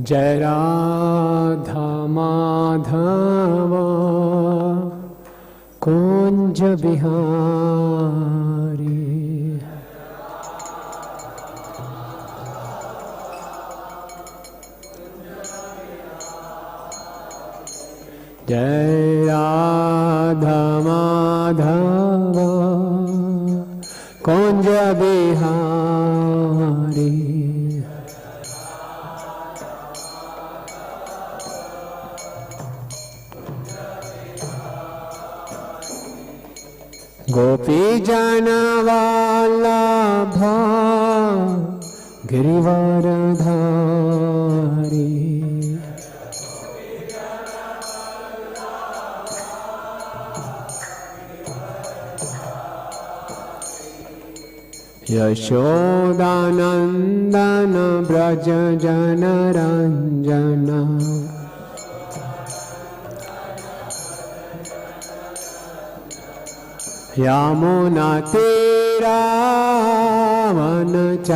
जय राधा माधव कुंज बिहारी। जय राधा माधव कुंज बिहारी। गोपी जन वल्लभ गिरिवरधारी। यशोदानंदन ब्रज जन रंजन। यमुना तीरा वनचारी।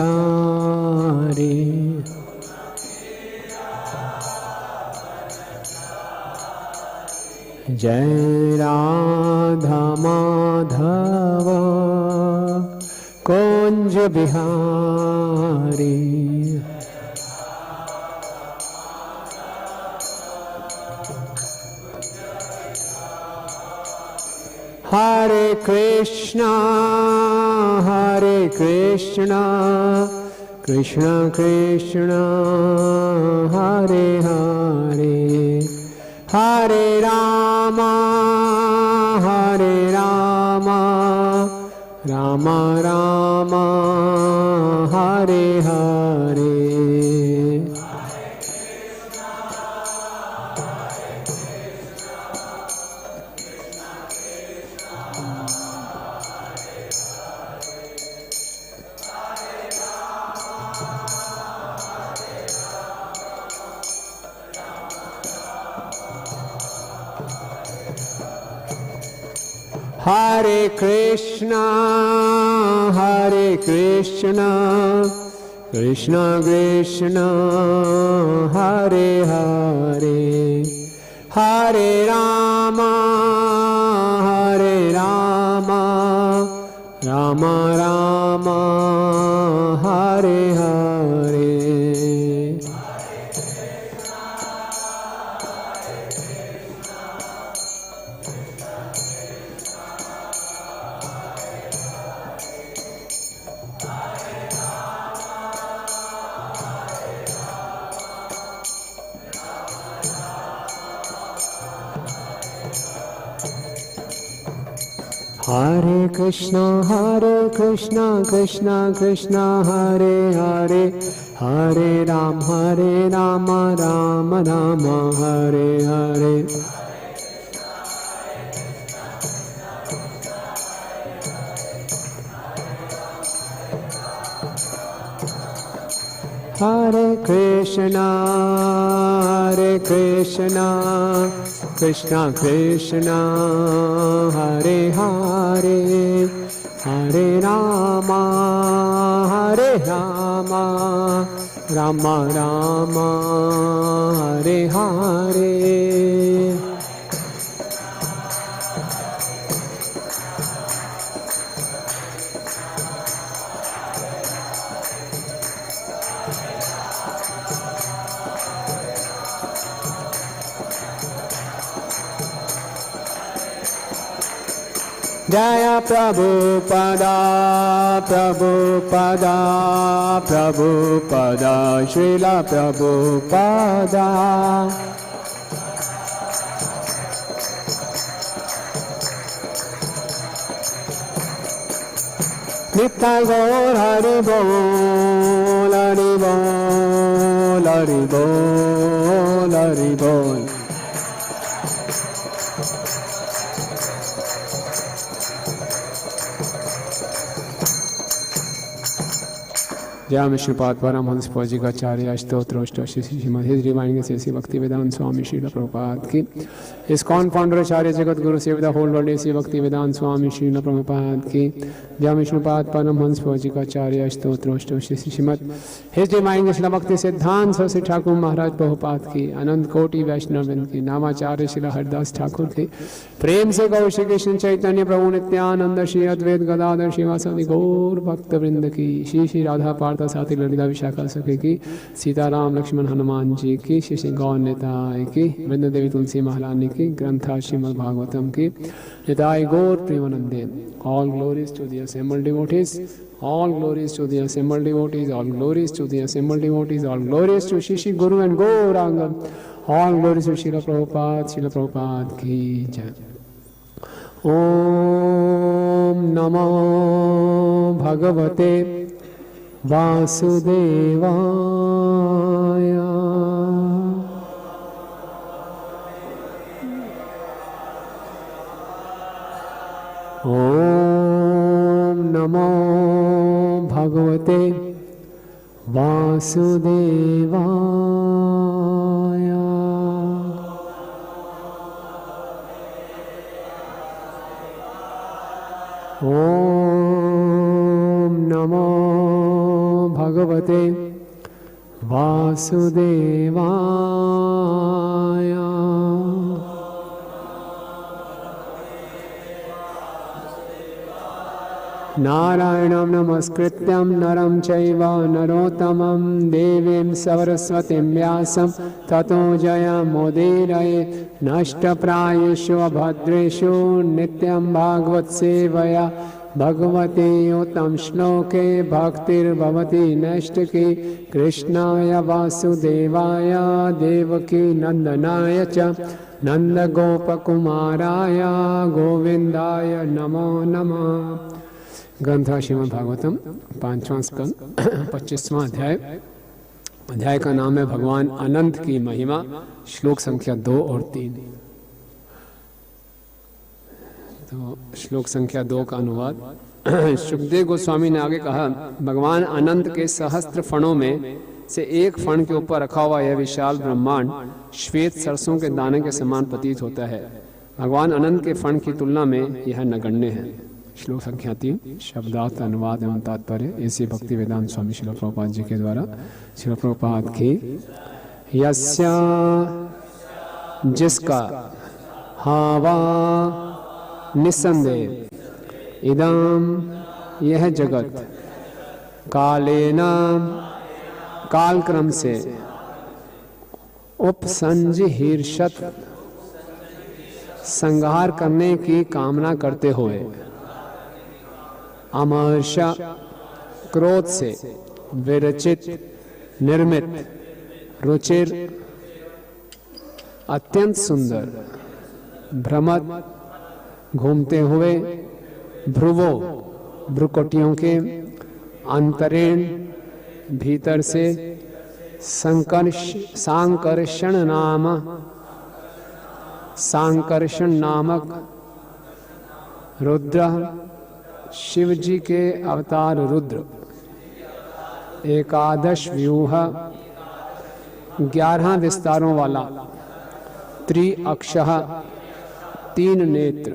जय राधा माधव कुंज बिहारी। हरे कृष्णा कृष्णा कृष्णा हरे हरे, हरे रामा राम राम हरे हरे। हरे कृष्णा कृष्णा कृष्णा हरे हरे, हरे राम राम राम हरे हरे। हरे कृष्णा कृष्णा कृष्णा हरे हरे, हरे राम राम राम हरे हरे। हरे कृष्णा कृष्णा कृष्णा हरे हरे, हरे राम राम राम हरे हरे। जय प्रभुपदा श्रील प्रभुपदा। नित्य गौर हरि बोल हरि बोल हरि बोल हरि बोल। जय विष्णुपाद परमहंस फौजिकाचार्य स्तोत्र श्री श्रीमद हिंदू रामायण के श्री भक्ति वेदांत स्वामी श्रील प्रभुपाद की। इस्कॉन फाउंडर आचार्य Jagat Guru Sevda whole world AC भक्ति वेदांत स्वामी श्रील प्रभुपाद की जय। विष्णुपाद परमहंस फौजिकाचार्य स्तोत्र श्रीमद हिज डिवाइन श्री भक्ति सिद्धांत सरस्वती ठाकुर महाराज प्रभुपाद की अनंत कोटि वैष्णववृंद की नामाचार्य श्री हरिदास ठाकुर की प्रेम से गौ श्री कृष्ण चैतन्य प्रभु नित्यानंद श्री अद्वैत गदाधर श्रीवासदि गौर भक्त वृंद की श्री श्री राधा पार्थ साथी ललिता विशाखा सखी की सीताराम लक्ष्मण हनुमान जी की श्री श्री गौर निताय की वृंद देवी तुलसी महारानी की ग्रंथा श्रीमद् भागवतम की निताय गौर प्रेमानंदे। All glories to the assembled devotees, all glories to the assembled devotees, all glories to the assembled devotees, all glories to Shri Guru and Gauranga, all glories to Srila Prabhupada की जय। ओम नमो भगवते वासुदेवाय। ओम नमो भगवते वासुदेवाय। ओम नमो भगवते वासुदेवाय। नारायणं नमस्कृत्यं नरं चैव नरोत्तमं देवीं सरस्वतीं व्यासं ततो जयमुदीरयेत्। नष्टप्रायेषु अभद्रेषु नित्यं भागवत सेवया भगवते उत्तम श्लोके भक्तिर्भवति नैष्टिकी। कृष्णाय वासुदेवाय देवकी नंदनाय च नंदगोपकुमाराय गोविंदाय नमो नमः। ग्रंथ श्रीमद् भागवतम 5वां स्कंद 25वां अध्याय का नाम है भगवान अनंत की महिमा। श्लोक संख्या 2 और 3। तो श्लोक संख्या 2 का अनुवाद सुखदेव गोस्वामी ने आगे कहा, भगवान अनंत के सहस्त्र फणों में से एक फण के ऊपर रखा हुआ यह विशाल ब्रह्मांड श्वेत सरसों के दाने के समान प्रतीत होता है। भगवान अनंत के फण की तुलना में यह नगण्य है। श्लोक संख्या 3 शब्दार्थ अनुवाद एवं तात्पर्य ऐसे भक्ति वेदांत स्वामी श्रील प्रभुपाद जी के द्वारा। श्रील प्रभुपाद की यस्या जिसका हावा निसंदेह इदम यह जगत कालेना कालक्रम से उपसंजिहीर्षत संहार करने की कामना करते हुए अमर्ष क्रोध से विरचित निर्मित रुचिर अत्यंत सुंदर भ्रमत घूमते हुए भ्रुवो भ्रुकुटियों के अंतरेण भीतर से सांकर्षण नामक रुद्र शिव जी के अवतार रुद्र एकादश व्यूह 11 विस्तारों वाला त्रिअक्षः 3 नेत्र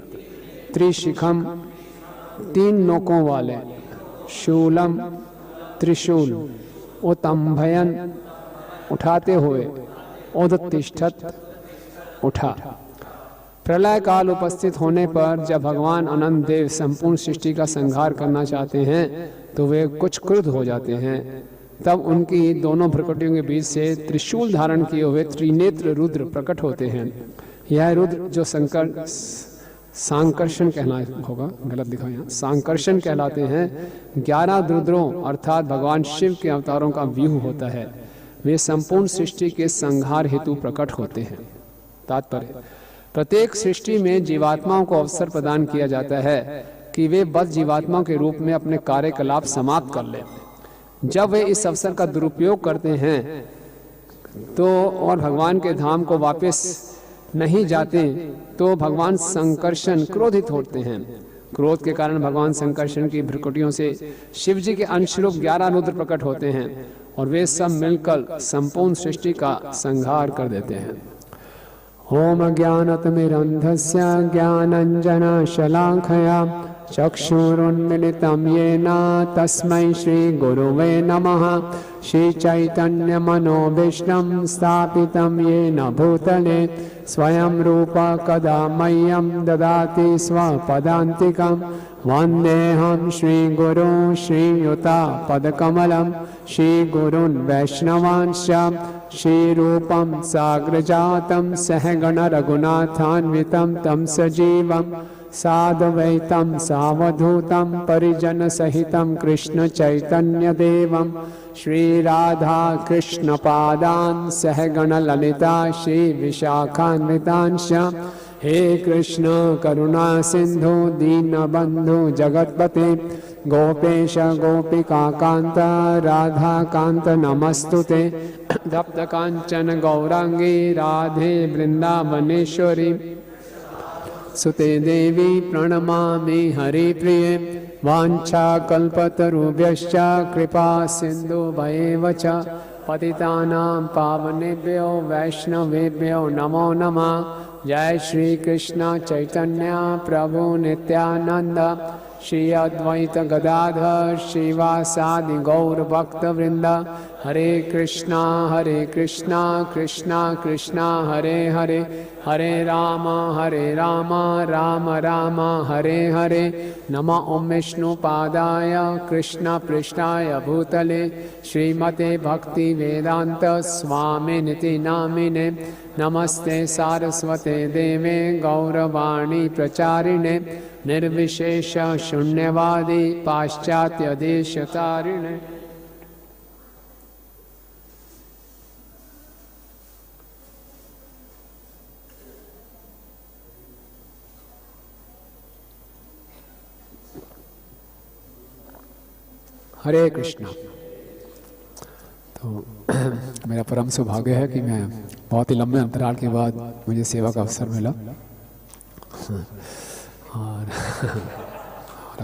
त्रिशिखम 3 नोकों वाले शूलम त्रिशूल उत्तंभयन उठाते हुए उदतिष्ठत उठा। प्रलय काल उपस्थित होने पर जब भगवान अनंत देव संपूर्ण सृष्टि का संहार करना चाहते हैं तो वे कुछ क्रुद्ध हो जाते हैं। तब उनकी दोनों भ्रुकुटियों के बीच से त्रिशूल धारण किए हुए त्रिनेत्र रुद्र प्रकट होते हैं। यह रुद्र जो सांकर्षण कहना होगा, गलत दिखा यहाँ, सांकर्षण कहलाते हैं। 11 रुद्रों अर्थात भगवान शिव के अवतारों का व्यूह होता है। वे संपूर्ण सृष्टि के संहार हेतु प्रकट होते हैं। तात्पर्य, प्रत्येक सृष्टि में जीवात्माओं को अवसर प्रदान किया जाता है कि वे बस जीवात्माओं के रूप में अपने कार्यकलाप समाप्त कर लें। जब वे इस अवसर का दुरुपयोग करते हैं तो और भगवान के धाम को वापस नहीं जाते तो भगवान संकर्षण क्रोधित होते हैं। क्रोध के कारण भगवान संकर्षण की भ्रुकुटियों से शिव जी के अंशरूप 11 रुद्र प्रकट होते हैं और वे सब मिलकर संपूर्ण सृष्टि का संहार कर देते हैं। ओम ज्ञानतिमिरन्धस्य ज्ञानाञ्जनशलाखया चक्षुरुन्मिलितं येन तस्मै श्रीगुरुवे नमः। श्रीचैतन्यमनोभीष्टं स्थापितं येन भूतले स्वयं रूप कदा मह्यं ददाति स्वपदान्तिकं। वन्देऽहं श्रीगुरुं श्रीयुतापदकमलं श्रीगुरून् वैष्णवांश्च श्रीरूपं साग्रजातं सहगण रघुनाथान्वितं तं सजीवं साद्वैतं सावधूतं परिजनसहितं कृष्णचैतन्यदेवं श्रीराधा कृष्णपादान् सहगण ललिता श्रीविशाखान्वितांश्च। हे कृष्ण करुणा सिंधु दीनबंधु जगत्पते गोपेश गोपिकाकांत राधाकांत नमस्तुते। तप्त कांचन गौरांगी राधे वृंदावनेश्वरी सुते देवी प्रणमामि हरिप्रिये। वाञ्छाकल्पतरुभ्यश्च कृपा सिन्धुभ्येव च पतितानां पावनेभ्यो वैष्णवेभ्यो नमो नमः। जय श्री कृष्ण चैतन्य प्रभु नित्यानंद श्री अद्वैत गदाधर श्रीवासादि गौर भक्त वृंद। हरे कृष्णा कृष्णा कृष्णा हरे हरे हरे राम राम राम हरे हरे। नमः ओं विष्णुपादाय कृष्ण पृष्ठाय भूतले श्रीमते भक्ति वेदांत स्वामिनिति नामिने। नमस्ते सारस्वते देवे गौरवाणी प्रचारिणे निर्विशेष शून्यवादी पाश्चात्य देशतारिणे। हरे कृष्णा। तो मेरा परम सौभाग्य है कि मैं बहुत ही लंबे अंतराल के बाद मुझे सेवा का अवसर मिला और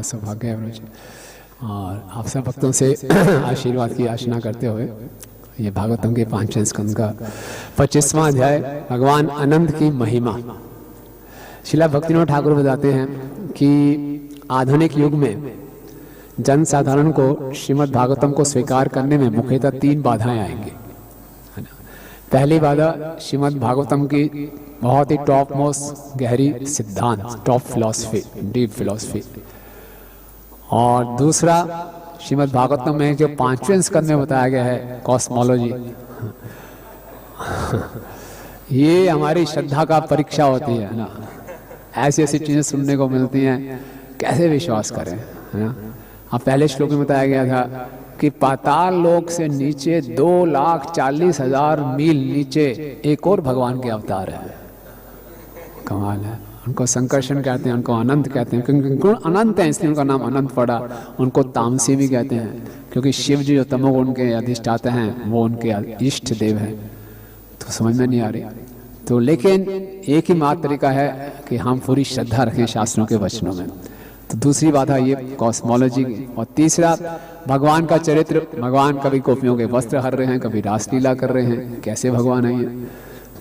सौभाग्य है मुझे। और आप सब भक्तों से आशीर्वाद की याचना करते हुए ये भागवतम के 5वें स्कंद का 25वां अध्याय भगवान अनंत की महिमा। श्रीला भक्तिविनोद ठाकुर बताते हैं कि आधुनिक युग में जन साधारण को श्रीमद् भागवतम को स्वीकार करने में मुख्यतः 3 बाधाएं आएंगी। पहली बाधा श्रीमद् भागवतम की बहुत ही टॉप मोस्ट गहरी सिद्धांत, टॉप फिलॉसफी, डीप फिलॉसफी। और दूसरा श्रीमद् भागवतम में जो 5वें स्कंद में बताया गया है कॉस्मोलॉजी, ये हमारी श्रद्धा का परीक्षा होती है ना। ऐसी ऐसी चीजें सुनने को मिलती हैं, कैसे विश्वास करें, है ना। अब पहले श्लोक में बताया गया था कि पाताल लोक से नीचे 2,40,000 मील नीचे एक और भगवान के अवतार है। कमाल है। उनको संकर्षण कहते हैं, उनको अनंत कहते हैं, क्योंकि उनको अनंत है इसलिए उनका नाम अनंत पड़ा। उनको तामसी भी कहते हैं क्योंकि शिव जी जो तमोगुण के अधिष्ठाता हैं वो उनके इष्ट देव हैं। तो समझ में नहीं आ रही। तो लेकिन एक ही मात्र तरीका है कि हम पूरी श्रद्धा रखें शास्त्रों के वचनों में। तो दूसरी बात है ये कॉस्मोलॉजी की। और तीसरा भगवान का चरित्र। भगवान कभी गोपियों के वस्त्र हर रहे हैं, कभी रासलीला कर रहे हैं, कैसे भगवान है ये।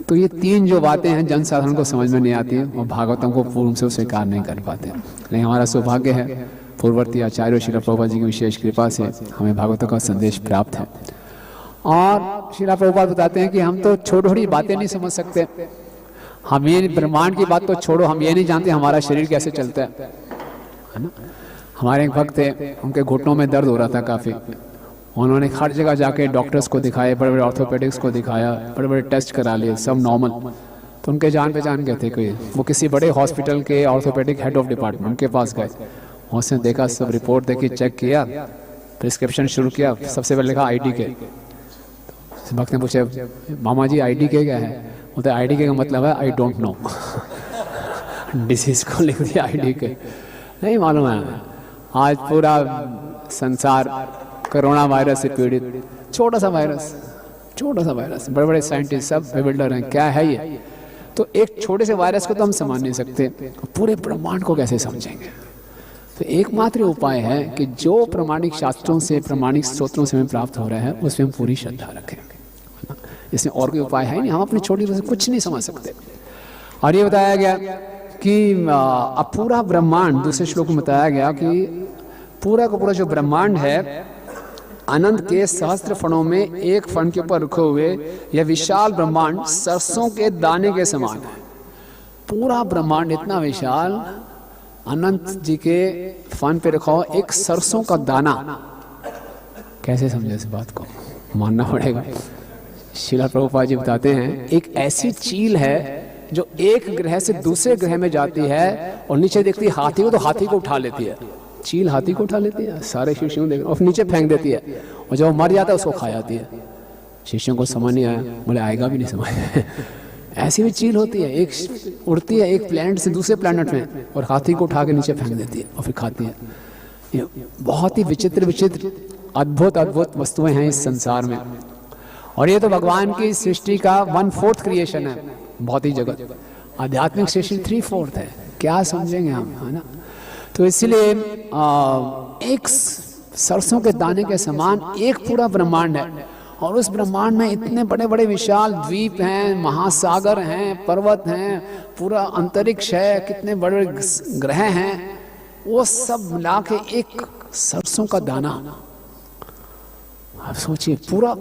तो ये 3 जो बातें हैं जन साधारण को समझ में नहीं आती है और भागवतम को पूर्ण से स्वीकार नहीं कर पाते। लेकिन हमारा सौभाग्य है पूर्ववर्ती आचार्य श्रील प्रभुपाद जी की विशेष कृपा से हमें भागवतम का संदेश प्राप्त है। और श्रील प्रभुपाद बताते हैं कि हम तो छोटी छोटी बातें नहीं समझ सकते। हम ये ब्रह्मांड की बात तो छोड़ो, हम ये नहीं जानते हमारा शरीर कैसे चलता है ना। हमारे एक भक्त थे, उनके घुटनों में दर्द हो रहा था काफ़ी। उन्होंने हर जगह जाके डॉक्टर्स को दिखाए, बड़े बड़े ऑर्थोपेडिक्स को दिखाया, बड़े बड़े टेस्ट करा लिए, सब नॉर्मल। तो उनके जान पहचान गए थे कोई, वो किसी बड़े हॉस्पिटल के ऑर्थोपेडिक हेड ऑफ डिपार्टमेंट के पास गए। उसने देखा, सब रिपोर्ट देखी, चेक किया, प्रिस्क्रिप्शन शुरू किया। सबसे पहले लिखा IDK। भक्त ने पूछा, मामा जी IDK क्या है? बोलते IDK का मतलब है आई डोंट नो। डिसीज को लिख दिया IDK, नहीं मालूम है। आज पूरा संसार कोरोना वायरस से पीड़ित, छोटा सा वायरस, बड़े बड़े साइंटिस्ट सब बिल्डर हैं, क्या है ये। तो एक छोटे से वायरस को तो हम समझ नहीं सकते, पूरे ब्रह्मांड को कैसे समझेंगे। तो एकमात्र उपाय है कि जो प्रमाणिक शास्त्रों से, प्रमाणिक स्रोतों से हमें प्राप्त हो रहा है उसमें हम पूरी श्रद्धा रखें। इसमें और कोई उपाय है नहीं। हम अपनी छोटी से कुछ नहीं समझ सकते। और ये बताया गया कि अब पूरा ब्रह्मांड, दूसरे श्लोक में बताया गया कि पूरा का पूरा जो ब्रह्मांड है अनंत के सहस्त्र फणों में एक फण के ऊपर रखे हुए यह विशाल ब्रह्मांड सरसों के दाने के समान है। पूरा ब्रह्मांड इतना विशाल, अनंत जी के फन पे रखा हो एक सरसों का दाना। कैसे समझे इस बात को, मानना पड़ेगा। श्रील प्रभुपाद जी बताते हैं एक ऐसी चील है जो एक ग्रह से दूसरे ग्रह में जाती है और नीचे देखती है हाथी को, तो हाथी को उठा लेती है। चील हाथी को उठा लेती है, सारे शिष्यों देख और नीचे फेंक देती है, और जब वो मर जाता है उसको खा जाती है। शिष्यों को समझ नहीं आया, बोले आएगा भी नहीं समझ। ऐसी भी चील होती है, एक उड़ती है एक प्लैनेट से दूसरे प्लैनेट में और हाथी को उठा के नीचे फेंक देती है और फिर खाती है। ये बहुत ही विचित्र विचित्र अद्भुत अद्भुत वस्तुएं हैं इस संसार में। और ये तो भगवान की सृष्टि का 1/4 क्रिएशन है, भौतिक जगत। आध्यात्मिक सृष्टि 3/4 है। क्या समझेंगे हम, है ना। तो इसलिए एक सरसों के दाने के समान एक पूरा ब्रह्मांड है, और उस ब्रह्मांड में इतने बड़े बड़े विशाल द्वीप हैं, महासागर हैं, पर्वत हैं, पूरा अंतरिक्ष है, कितने बड़े ग्रह हैं, वो सब मिला के एक सरसों का दाना। आप सोचिए पूरा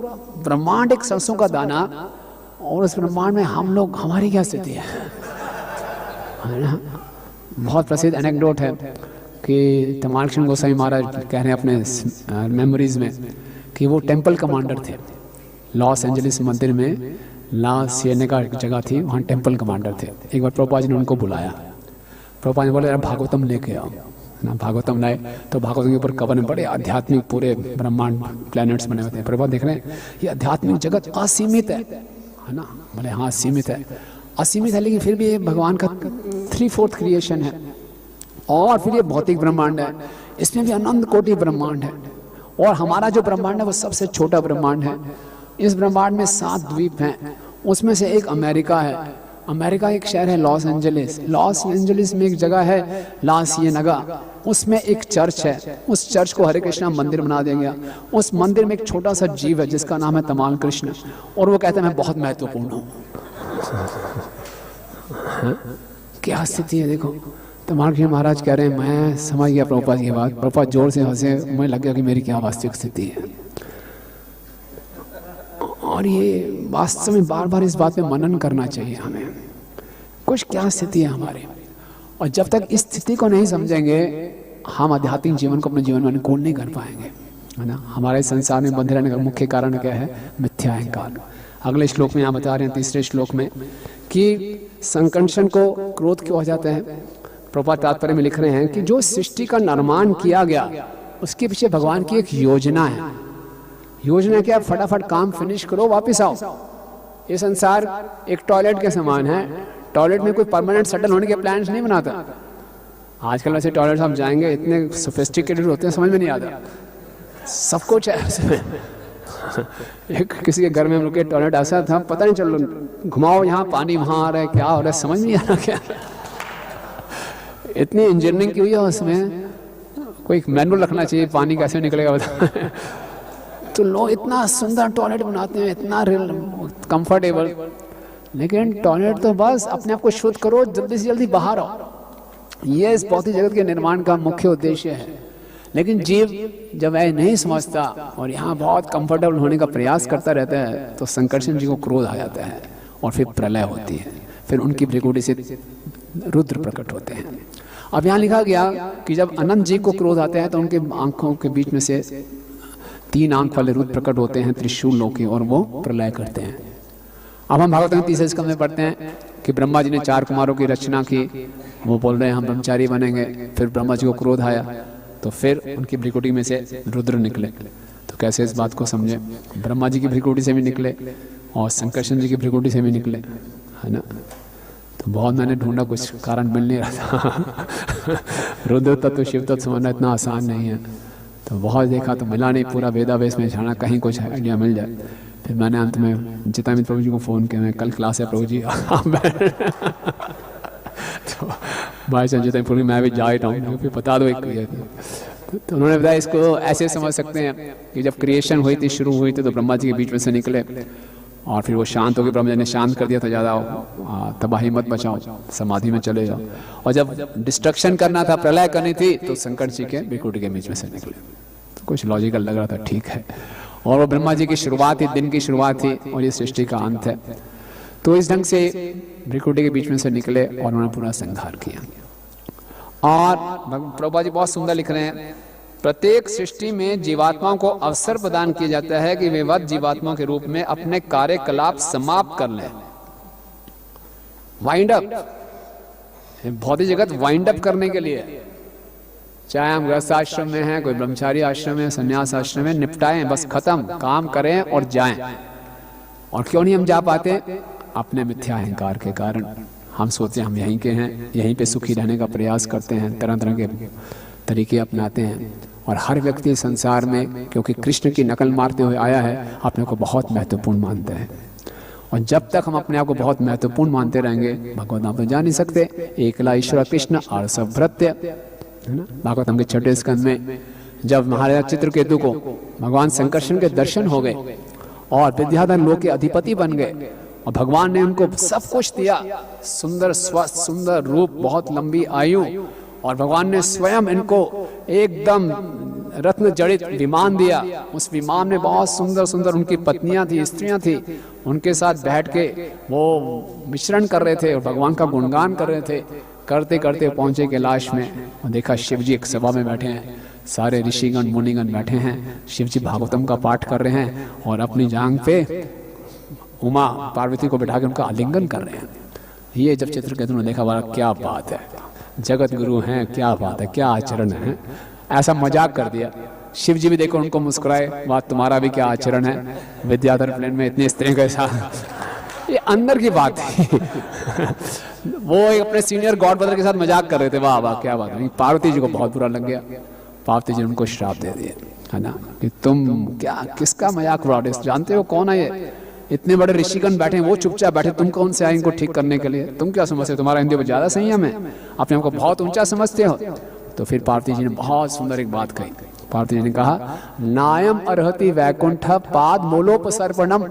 ब्रह्मांड एक सरसों का दाना, और उस ब्रह्मांड में हम लोग, हमारी क्या स्थिति है ना। बहुत प्रसिद्ध एनेक्डोट है कि तमाल कृष्ण गोसाई महाराज कह रहे हैं अपने मेमोरीज में कि वो टेंपल कमांडर थे। लॉस एंजलिस मंदिर में ला सिएने का जगह थी, वहाँ टेंपल कमांडर थे। एक बार प्रभुपाद जी ने उनको बुलाया, प्रभुपाद जी बोले भागवतम लेके आओ ना। भागवतम लाए तो भागवतम के ऊपर कवर में बड़े आध्यात्मिक पूरे ब्रह्मांड प्लैनेट्स बने होते हैं। प्रभुपाद देख रहे हैं ये आध्यात्मिक जगत असीमित है ना। बोले हाँ सीमित है, असीमित है, लेकिन फिर भी ये भगवान का 3/4 क्रिएशन है। और फिर ये भौतिक ब्रह्मांड है, इसमें भी अनंत कोटि ब्रह्मांड है, और हमारा जो ब्रह्मांड है वो सबसे छोटा ब्रह्मांड है। इस ब्रह्मांड में 7 द्वीप हैं, उसमें से एक अमेरिका है। अमेरिका एक शहर है लॉस एंजलिस। लॉस एंजलिस में एक जगह है ला सिएनेगा, उसमें एक चर्च है। उस चर्च को हरे कृष्णा मंदिर बना देंगे। उस मंदिर में एक छोटा सा जीव है जिसका नाम है तमाल कृष्ण, और वो कहते हैं मैं बहुत महत्वपूर्ण हूँ। क्या स्थिति है देखो। तमाल कृष्ण महाराज कह रहे हैं मैं समझ गया प्रभुपाद की बात। प्रभुपाद जोर से हंसे, मुझे लग गया कि मेरी क्या वास्तविक स्थिति है। और ये वास्तव में बार बार इस बात पे मनन करना चाहिए हमें, कुछ क्या स्थिति है हमारी। और जब तक इस स्थिति को नहीं समझेंगे हम आध्यात्मिक जीवन को अपने जीवन में अनुकूल नहीं कर पाएंगे, है ना। हमारे संसार में बंधे रहने का मुख्य कारण क्या है, मिथ्या अहंकार। अगले श्लोक में यहाँ बता रहे हैं, तीसरे श्लोक में, कि संकर्षण को क्रोध क्यों हो जाते हैं। प्रभुपाद तात्पर्य में लिख रहे हैं कि जो सृष्टि का निर्माण किया गया उसके पीछे भगवान की एक योजना है। योजना क्या, फटाफट काम फिनिश करो वापस आओ। ये संसार एक टॉयलेट के समान है, टॉयलेट में कोई परमानेंट सेटल होने के प्लान्स नहीं बनाता। आजकल वैसे टॉयलेट हम जाएंगे इतने सोफिस्टिकेटेड होते हैं, समझ में नहीं आता, सब कुछ है उसमें। एक किसी के घर में हम लोग के टॉयलेट ऐसा था, पता नहीं चल रहा, घुमाओ यहाँ पानी वहाँ आ रहा है, क्या हो रहा है समझ नहीं आ रहा क्या। इतनी इंजीनियरिंग की हुई है उसमें, कोई मैनुअल रखना चाहिए पानी कैसे निकलेगा बता। तो लोग इतना सुंदर टॉयलेट बनाते हैं, इतना कंफर्टेबल, लेकिन टॉयलेट तो बस अपने आप को शुद्ध करो, जल्दी से जल्दी बाहर आओ। ये इस भौतिक जगत के निर्माण का मुख्य उद्देश्य है। लेकिन जीव जब वह नहीं समझता और यहाँ बहुत कंफर्टेबल होने का प्रयास करता रहता है तो संकर्षण जी को क्रोध आ जाता है और फिर प्रलय होती है, फिर उनकी भृकुटी से रुद्र प्रकट होते हैं। अब यहाँ लिखा गया कि जब अनंत जी को क्रोध आता है तो उनके आंखों के बीच में से 3 आंख वाले रुद्र प्रकट होते हैं, त्रिशूल लोग के, और वो प्रलय करते हैं। अब हम भागवत में 30 स्कंद में पढ़ते हैं कि ब्रह्मा जी ने 4 कुमारों की रचना की, वो बोल रहे हैं हम ब्रह्मचारी बनेंगे। फिर ब्रह्मा जी को क्रोध आया तो फिर उनकी भृकुटी में से रुद्र निकले। तो कैसे इस बात को समझे, ब्रह्मा जी की भृकुटी से भी निकले और संकर्षण जी की भृकुटी से भी निकले, है ना। तो बहुत मैंने ढूंढा, कुछ कारण मिल नहीं रहा था। रुद्र तत्व शिव तत्व समझना इतना आसान नहीं है, तो बहुत देखा तो मिला नहीं। पूरा वेदावेश में जाना, कहीं कुछ आइडिया मिल जाए। फिर मैंने अंत में चितामित प्रभु जी को फ़ोन किया, मैं कल क्लास है प्रभु जी। तो भाई संजय प्रभु मैं भी जा ही रहा हूँ, फिर बता दो एक। तो उन्होंने बताया इसको ऐसे समझ सकते हैं कि जब क्रिएशन हुई थी, शुरू हुई थी, तो ब्रह्मा जी के बीच में से निकले और फिर वो शांत हो गए, ब्रह्मा जी ने शांत कर दिया तो ज़्यादा तबाही मत बचाओ, समाधि में चले जाओ। और जब डिस्ट्रक्शन करना था, प्रलय करनी थी, तो संकट जी के भृकुटी के बीच में से निकले। तो कुछ लॉजिकल लग रहा था, ठीक है। और वो ब्रह्मा जी की शुरुआत थी, दिन की शुरुआत थी, और ये सृष्टि का अंत है। तो इस ढंग से भृकुटी के बीच में से निकले और उन्होंने पूरा संहार किया। और प्रभुपाद जी बहुत सुंदर लिख रहे हैं, प्रत्येक सृष्टि में जीवात्माओं को अवसर प्रदान किया जाता है कि वे वध जीवात्माओं के रूप में अपने कार्यकलाप समाप्त कर लें। वाइंड अप, भौतिक जगत वाइंड अप करने के लिए, चाहे हम गृहस्थ आश्रम में हैं, कोई ब्रह्मचारी आश्रम में, संन्यास आश्रम में, निपटाएं, बस खत्म, काम करें और जाएं। और क्यों नहीं हम जा पाते? अपने मिथ्या अहंकार के कारण। हम सोचते हैं हम यहीं के हैं, यहीं पे सुखी रहने का प्रयास करते हैं, तरह तरह के तरीके अपनाते हैं। और हर व्यक्ति संसार में, क्योंकि कृष्ण की नकल मारते हुए आया है, अपने को बहुत महत्वपूर्ण मानते हैं। और जब तक हम अपने आप को बहुत महत्वपूर्ण मानते रहेंगे, भगवत नाम तो जान नहीं सकते। एकला ईश्वर कृष्ण और सब भृत्य, है ना। भागवतम के 6वें स्कंद में जब महाराज चित्रकेतु को भगवान संकर्षण के दर्शन हो गए और विद्याधर लोक के अधिपति बन गए, और भगवान ने उनको सब कुछ दिया, सुंदर स्वस्थ, सुंदर रूप, बहुत लंबी आयु, और भगवान ने स्वयं इनको एकदम रत्न जड़ित विमान दिया। उस विमान में बहुत सुंदर सुंदर उनकी पत्नियां थी, स्त्रियां थी, उनके साथ बैठ के वो मिश्रण कर रहे थे और भगवान का गुणगान कर रहे थे। करते करते पहुंचे कैलाश में और देखा शिव जी एक सभा में बैठे हैं, सारे ऋषिगण मुनिगण बैठे हैं, शिव जी भागवतम का पाठ कर रहे हैं और अपनी जांग पे उमा पार्वती को बिठा के उनका आलिंगन कर रहे हैं। ये जब चित्रकेतु ने देखा, बोला क्या बात है, जगत गुरु हैं, क्या बात है, क्या आचरण है। ऐसा मजाक कर दिया। शिव जी भी देखो उनको मुस्कुराए, बात तुम्हारा भी क्या आचरण है, विद्याधर प्लेन में इतनी स्त्रियों के साथ। ये अंदर की बात थी। वो एक अपने सीनियर गॉड ब्रदर के साथ मजाक कर रहे थे, वाह वाह क्या बात है। पार्वती जी को बहुत बुरा लग गया। पार्वती जी ने उनको श्राप दे दिए, है ना, कि तुम क्या, किसका मजाक उड़ा रहे हो, जानते हो कौन है ये, इतने बड़े ऋषिगण बैठे, वो चुपचाप बैठे, तुम कौन से आए इनको ठीक करने के लिए, तुम क्या समझते हो, तुम्हारा हिंदी में ज्यादा संयम है, अपने आपको बहुत ऊंचा समझते हो। तो फिर पार्वती जी ने बहुत सुंदर एक बात कही। पार्वती जी ने कहा, नायम अर्हति वैकुंठ पाद मूलोपसर्पणम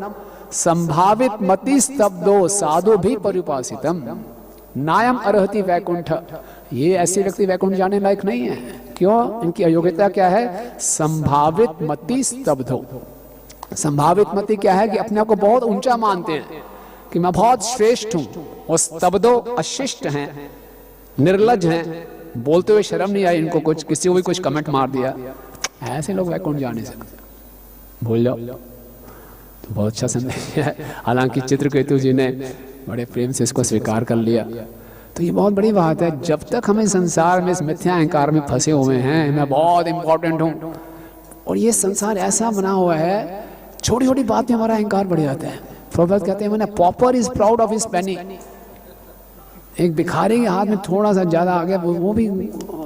संभावित मति स्तब्धो साधु भी परिपासितम। नायम अर्हति वैकुंठ, ये ऐसे व्यक्ति वैकुंठ जाने लायक नहीं है। क्यों? इनकी अयोग्यता क्या है? संभावित मति स्तब्धो। संभावित मति क्या है? कि अपने आप को बहुत ऊंचा मानते हैं कि मैं बहुत श्रेष्ठ हूं, और स्तब्धो अशिष्ट हैं, निर्लज हैं, बोलते हुए शर्म नहीं आई इनको, कुछ किसी को भी कुछ कमेंट मार दिया। ऐसे लोग वैकुंठ जा नहीं सकते, भूल जाओ। तो बहुत अच्छा संदेश है। हालांकि चित्रकेतु जी ने बड़े प्रेम से इसको स्वीकार कर लिया। तो ये बहुत बड़ी बात है। जब तक हमें संसार में इस मिथ्या अहंकार में फंसे हुए हैं, मैं बहुत इंपॉर्टेंट हूँ, और ये संसार ऐसा बना हुआ है, छोटी छोटी बात में हमारा अहंकार बढ़ जाता है। प्रभुपाद कहते हैं, मैंने pauper is proud of his penny. एक भिखारी के हाथ में थोड़ा सा ज्यादा आ गया, वो भी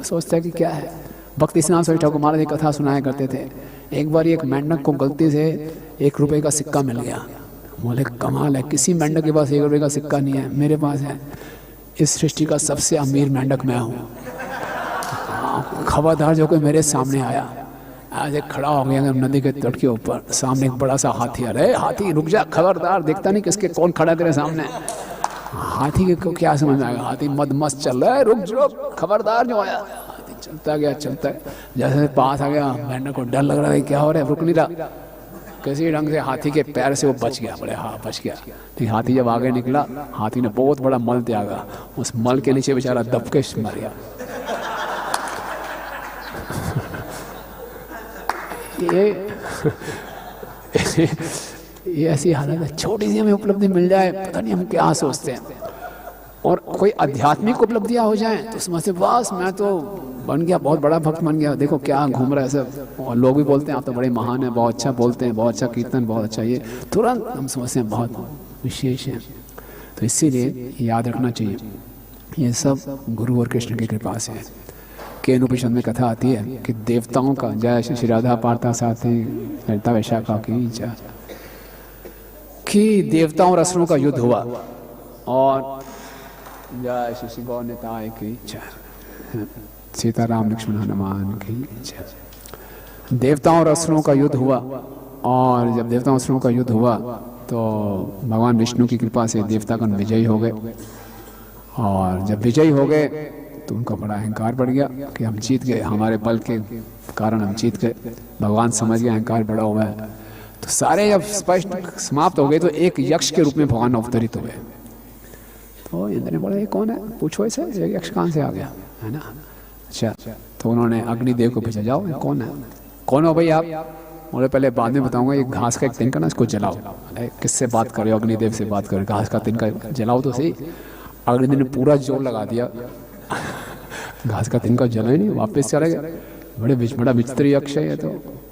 सोचता है कि क्या है। भक्ति सिद्धांत स्वामी ठाकुर महाराज एक कथा सुनाया करते थे। एक बार एक मेंढक को गलती से 1 रुपए का सिक्का मिल गया। बोले कमाल है, किसी मेंढक के पास 1 रुपए का सिक्का नहीं है, मेरे पास है। इस सृष्टि का सबसे अमीर मेंढक मैं हूँ। खबरदार जो कोई मेरे सामने आया, आज एक खड़ा हो गया नदी के तट के ऊपर, सामने एक बड़ा सा हाथी। अरे हाथी रुक जा, खबरदार, देखता नहीं किसके कौन खड़ा तेरे सामने। हाथी के को क्या समझ में आएगा, हाथी मदमस्त चल रहा है, रुक जो, खबरदार जो आया। हाथी चलता गया, चलता है, जैसे पास आ गया, मेंढक को डर लग रहा है क्या हो रहा है, रुक नहीं रहा। किसी ढंग से हाथी के पैर से वो बच गया, बोले हाँ बच गया। तो हाथी जब आगे निकला, हाथी ने बहुत बड़ा मल त्यागा, उस मल के नीचे बेचारा दबके मर गया। ये ऐसी हालत है। छोटी सी हमें उपलब्धि मिल जाए, पता नहीं हम क्या सोचते हैं, और कोई आध्यात्मिक उपलब्धियां हो जाए तो समझ से बस मैं तो बन गया, बहुत बड़ा भक्त बन गया, देखो क्या घूम रहा है सब। और लोग भी बोलते हैं आप तो बड़े महान हैं, बहुत अच्छा बोलते हैं, बहुत अच्छा कीर्तन, बहुत अच्छा, ये तुरंत हम समझते हैं बहुत विशेष है। तो इसीलिए याद रखना चाहिए, ये सब गुरु और कृष्ण की कृपा से है। केन उपनिषद में कथा आती है कि देवताओं का, जय श्री राधा पार्था साथी ललिता वैशाखा की जय, कि देवताओं और असुरों का युद्ध हुआ, और जय श्री गौर निताय की जय, सीताराम लक्ष्मण हनुमान की जय। देवताओं और असुरों का युद्ध हुआ, और जब देवताओं और असुरों का युद्ध हुआ तो भगवान विष्णु की कृपा से देवतागण विजयी हो गए, और जब विजयी हो गए तो उनका बड़ा अहंकार बढ़ गया कि हम जीत गए, हमारे बल के कारण हम जीत गए। भगवान समझ गए अहंकार बड़ा हुआ है, तो सारे जब स्पष्ट समाप्त हो गए तो एक यक्ष के रूप में भगवान अवतरित हुए। तो इंद्र ने बोला ये कौन है, पूछो इसे, ये यक्ष कहाँ से आ गया, है ना। अच्छा, तो उन्होंने अग्निदेव को भेजा, जाओ ये कौन है, कौन हो भाई आप। बोले पहले बाद में बताऊंगा, ये घास का एक तिनका ना, इसको जलाओ। किससे बात कर रहे हो, अग्निदेव से बात कर रहे हो, घास का तिनका जलाओ तो सही। अग्निदेव ने पूरा जोर लगा दिया, घास का तिनका जला ही नहीं, वापस चले गए। बड़ा विचित्र यक्ष है ये तो।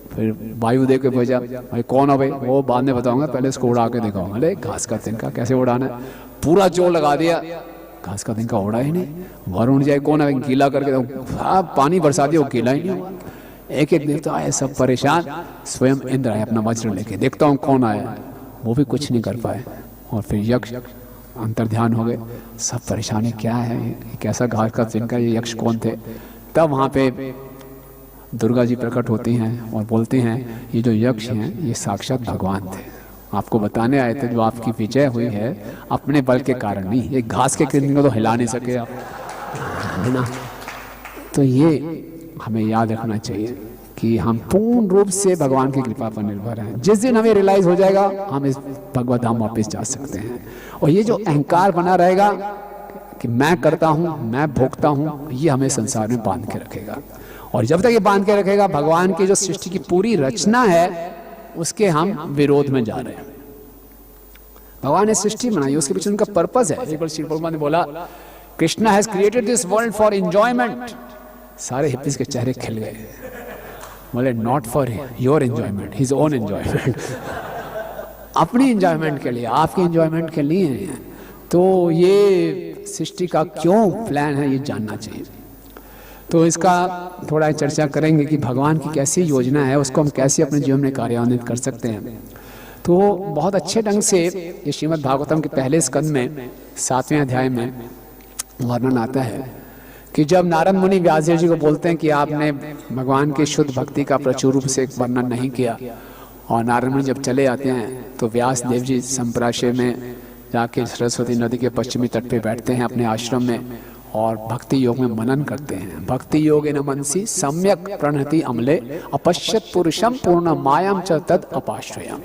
फिर वायुदेव के भेजा, भाई कौन है भाई, वो बाद में बताऊंगा, पहले इसको उड़ा के दिखाओ। अरे घास का तिनका कैसे उड़ाना है, पूरा जोर लगा दिया, घास का तिनका उड़ा ही नहीं। वरुण जाए कौन है, गीला करके पानी बरसा दिया, वो गीला ही नहीं हुआ। एक एक देवता आए, सब परेशान। स्वयं इंद्र आए अपना वज्र लेके, देखता हूँ कौन आया, वो भी कुछ नहीं कर पाए। और फिर यक्ष अंतर्ध्यान हो गए, सब परेशानी क्या है, कैसा घास का तिनका, ये यक्ष कौन थे। तब वहाँ पे दुर्गा जी प्रकट होती हैं और बोलती हैं ये जो यक्ष हैं ये साक्षात भगवान थे, आपको बताने आए थे जो आपकी विजय हुई है अपने बल के कारण नहीं, ये घास के तिनके को तो हिला नहीं सके आप, है ना। तो ये हमें याद रखना चाहिए कि हम पूर्ण रूप से भगवान की कृपा पर निर्भर हैं। जिस दिन हमें रियलाइज हो जाएगा हम इस भगवत धाम वापस जा सकते हैं। और ये जो अहंकार बना रहेगा कि मैं करता हूँ, मैं भोगता हूँ, ये हमें संसार में बांध के रखेगा। और जब तक ये बांध के रखेगा, भगवान की जो सृष्टि की पूरी रचना है उसके हम विरोध में जा रहे हैं। भगवान ने सृष्टि बनाई, उसके पीछे उनका पर्पस है। एक बार श्री प्रभुपाद ने बोला, Krishna has created this world for enjoyment. सारे हिप्पीज के चेहरे खिल गए, बोले not for your enjoyment, his own enjoyment. अपनी एंजॉयमेंट के लिए, आपके एंजॉयमेंट के लिए। तो ये सृष्टि का क्यों प्लान है ये जानना चाहिए। तो इसका थोड़ा चर्चा करेंगे कि भगवान की कैसी योजना है, उसको हम कैसे अपने जीवन में कार्यान्वित कर सकते हैं। तो बहुत अच्छे ढंग से ये श्रीमद् भागवतम के पहले स्कंद में 7वें अध्याय में वर्णन आता है कि जब नारद मुनि व्यास देव जी को बोलते हैं कि आपने भगवान की शुद्ध भक्ति का प्रचुर रूप से वर्णन नहीं किया, और नारद मुनि जब चले आते हैं तो व्यास देव जी संप्राशय में जाके सरस्वती नदी के पश्चिमी तट पे बैठते हैं अपने आश्रम में और भक्ति योग में मनन करते हैं। भक्ति योगे न मनसी सम्यक प्रणहति अमले अपश्यत पुरुषम पूर्ण मायाम च तद अपाश्रयम।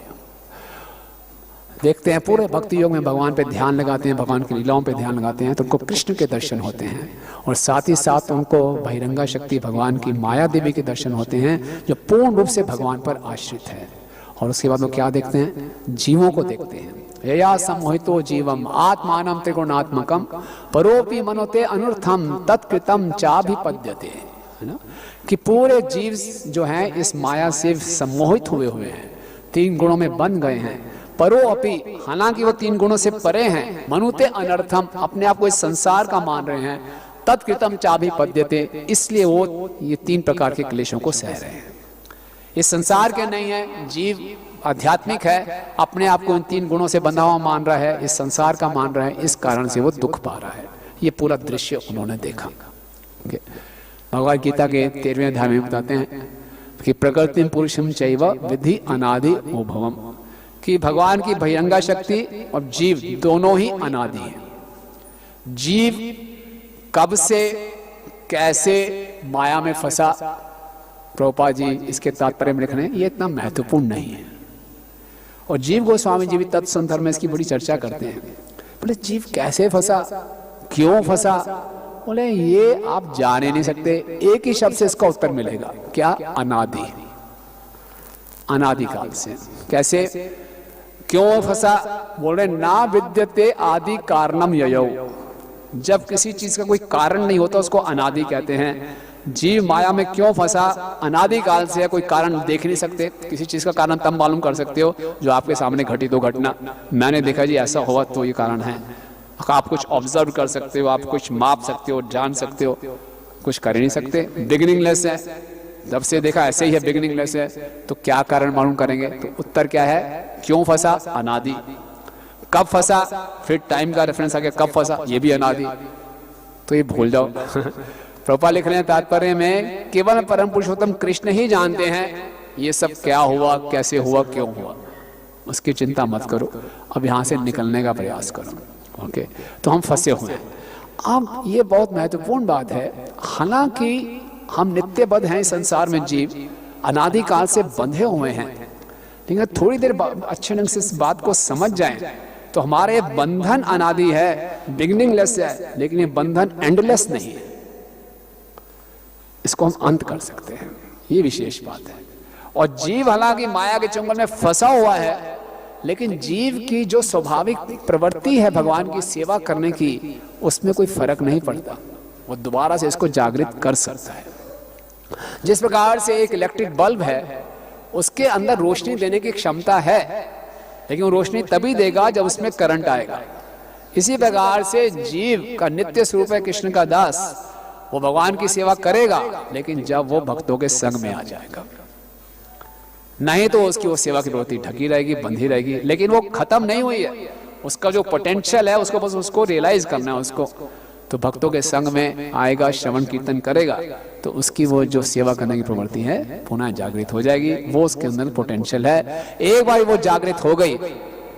देखते हैं पूरे भक्ति योग में भगवान पे ध्यान लगाते हैं, भगवान की लीलाओं पे ध्यान लगाते हैं तो उनको कृष्ण के दर्शन होते हैं, और साथ ही साथ उनको बहिरंगा शक्ति भगवान की माया देवी के दर्शन होते हैं जो पूर्ण रूप से भगवान पर आश्रित है। और उसके बाद वो क्या देखते हैं, जीवों को देखते हैं। यया सम्मोहितो जीवम आत्मानं त्रिगुणात्मकम परोपि मनोते अनर्थम तत्कृतम चाभिपद्यते, है ना। कि पूरे जीव जो हैं इस माया से सम्मोहित हुए हैं, 3 गुणों में बन गए हैं। परो अपि, हालांकि वो 3 गुणों से परे हैं। मनुते अनर्थम, अपने आप को इस संसार का मान रहे हैं। तत्कृतम चाभिपद्यते, इसलिए वो ये 3 प्रकार के क्लेशों को सह रहे हैं। इस संसार के नहीं है, जीव आध्यात्मिक है, अपने आप को इन 3 गुणों से बंधा हुआ मान रहा है, इस संसार का मान रहा है, इस कारण से वो दुख पा रहा है। ये पूरा दृश्य उन्होंने देखा। भगवद गीता के 13वें अध्याय में बताते हैं कि प्रकृति पुरुषम चैव विधि अनादि उभवम, कि भगवान की बहिरंगा शक्ति और जीव दोनों ही अनादि हैं। जीव कब से कैसे माया में फंसा, प्रभुपाद जी इसके तात्पर्य में लिख रहे हैं, ये इतना महत्वपूर्ण नहीं है। और जीव गोस्वामी जी भी तत्संदर्भ में इसकी बड़ी चर्चा करते हैं। बोले जीव कैसे फंसा, क्यों फंसा, बोले ये आप जान ही नहीं सकते। एक ही शब्द से इसका उत्तर मिलेगा, क्या, अनादि, अनादिकाल से। कैसे, क्यों फंसा, बोल रहे ना विद्यते आदि कारणम ययौ। जब किसी चीज का कोई कारण नहीं होता उसको अनादि कहते हैं। जीव माया में क्यों फंसा, अनादि काल से है, कोई कारण देख नहीं सकते। किसी चीज का कारण तब मालूम कर सकते हो जो आपके सामने घटित हो घटना, मैंने देखा जी ऐसा हुआ तो ये कारण है। आप कुछ ऑब्जर्व कर सकते हो, आप कुछ माप सकते हो, जान सकते हो, कुछ कर नहीं सकते। बिगिनिंगलेस है, जब से देखा ऐसे ही है, बिगिनिंगलेस है, तो क्या कारण मालूम करेंगे। तो उत्तर क्या है, क्यों फंसा, अनादि। कब फंसा, फिर टाइम का रेफरेंस आ गया, कब फंसा, ये भी अनादि। तो ये भूल जाओ। प्रभुपाद लिख रहे हैं तात्पर्य में, केवल परम पुरुषोत्तम कृष्ण ही जानते हैं ये सब क्या हुआ, कैसे हुआ, क्यों हुआ। उसकी चिंता मत करो, अब यहाँ से निकलने का प्रयास करो। ओके, तो हम फंसे हुए हैं। अब ये बहुत महत्वपूर्ण बात है, हालांकि हम नित्यबद्ध हैं, संसार में जीव अनादिकाल से बंधे हुए हैं, लेकिन थोड़ी देर अच्छे ढंग से इस बात को समझ जाएं तो हमारे बंधन अनादि है, बिगिनिंगलेस है, लेकिन ये बंधन एंडलेस नहीं है, इसको हम अंत कर सकते हैं, ये विशेष बात है। और जीव हालांकि माया के चंगुल में फंसा हुआ है, लेकिन जीव की जो स्वाभाविक प्रवृत्ति है भगवान की सेवा करने की, उसमें कोई फर्क नहीं पड़ता, वो दोबारा से इसको जागृत कर सकता है। जिस प्रकार से एक इलेक्ट्रिक बल्ब है, उसके अंदर रोशनी देने की क्षमता है, लेकिन वो रोशनी तभी देगा जब उसमें करंट आएगा। इसी प्रकार से जीव का नित्य स्वरूप है कृष्ण का दास, वो भगवान की सेवा करेगा, लेकिन जब वो भक्तों के संग में आ जाएगा, नहीं तो उसकी वो सेवा की प्रवृत्ति ढकी रहेगी, बंधी रहेगी, लेकिन वो खत्म नहीं हुई है, उसका जो पोटेंशियल है उसको बस उसको रियलाइज करना है उसको। तो भक्तों के संग में आएगा, श्रवण कीर्तन करेगा, तो उसकी वो जो सेवा करने की प्रवृत्ति है पुनः जागृत हो जाएगी, वो उसके अंदर पोटेंशियल है। एक बार वो जागृत हो गई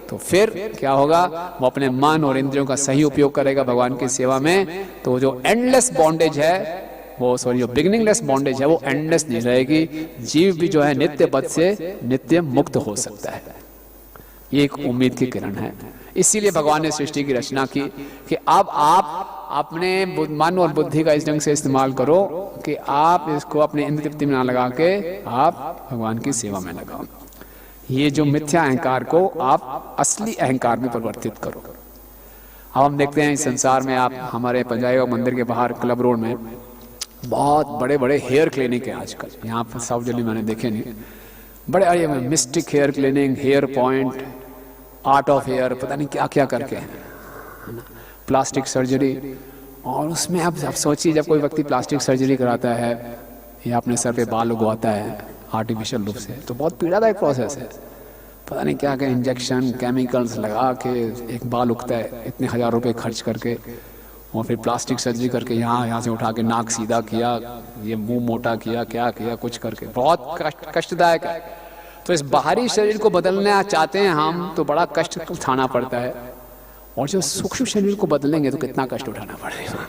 तो फिर क्या होगा, वो अपने मन और इंद्रियों का सही उपयोग करेगा भगवान की सेवा में, तो जो एंडलेस बॉन्डेज है वो, सॉरी, जो बिगिनिंगलेस बॉन्डेज है वो एंडलेस नहीं रहेगी। जीव भी जो है नित्य पद से नित्य मुक्त हो सकता है। ये एक उम्मीद की किरण है। इसीलिए भगवान ने सृष्टि की रचना की कि अब आप अपने मन और बुद्धि का इस ढंग से इस्तेमाल करो कि आप इसको अपने इंद्र तृप्ति में ना लगा के आप भगवान की सेवा में लगाओ। ये जो मिथ्या अहंकार को आप असली अहंकार में परिवर्तित करो। अब हम देखते हैं इस संसार में, आप हमारे पंजाब मंदिर के बाहर क्लब रोड में बहुत बड़े बड़े हेयर क्लिनिक है आजकल, यहाँ पर साउथ दिल्ली मैंने देखे नहीं, बड़े अरे Mystic Hair Clinic, Hair Point, Art of Hair, पता नहीं क्या क्या करके हैं, प्लास्टिक सर्जरी। और उसमें आप सोचिए, जब कोई व्यक्ति प्लास्टिक सर्जरी कराता है या अपने सर पे बाल उगवाता है आर्टिफिशियल रूप से, तो बहुत पीड़ादायक प्रोसेस है, पता नहीं क्या क्या इंजेक्शन केमिकल्स लगा के एक बाल उगता है, इतने हजार रुपए खर्च करके, और फिर प्लास्टिक सर्जरी करके यहाँ से उठा के नाक सीधा किया, ये मुंह मोटा किया, क्या किया, कुछ करके बहुत कष्टदायक है। तो इस बाहरी शरीर को बदलना चाहते हैं हम, तो बड़ा कष्ट उठाना पड़ता है, और जो सूक्ष्म शरीर को बदलेंगे तो कितना कष्ट उठाना पड़ेगा।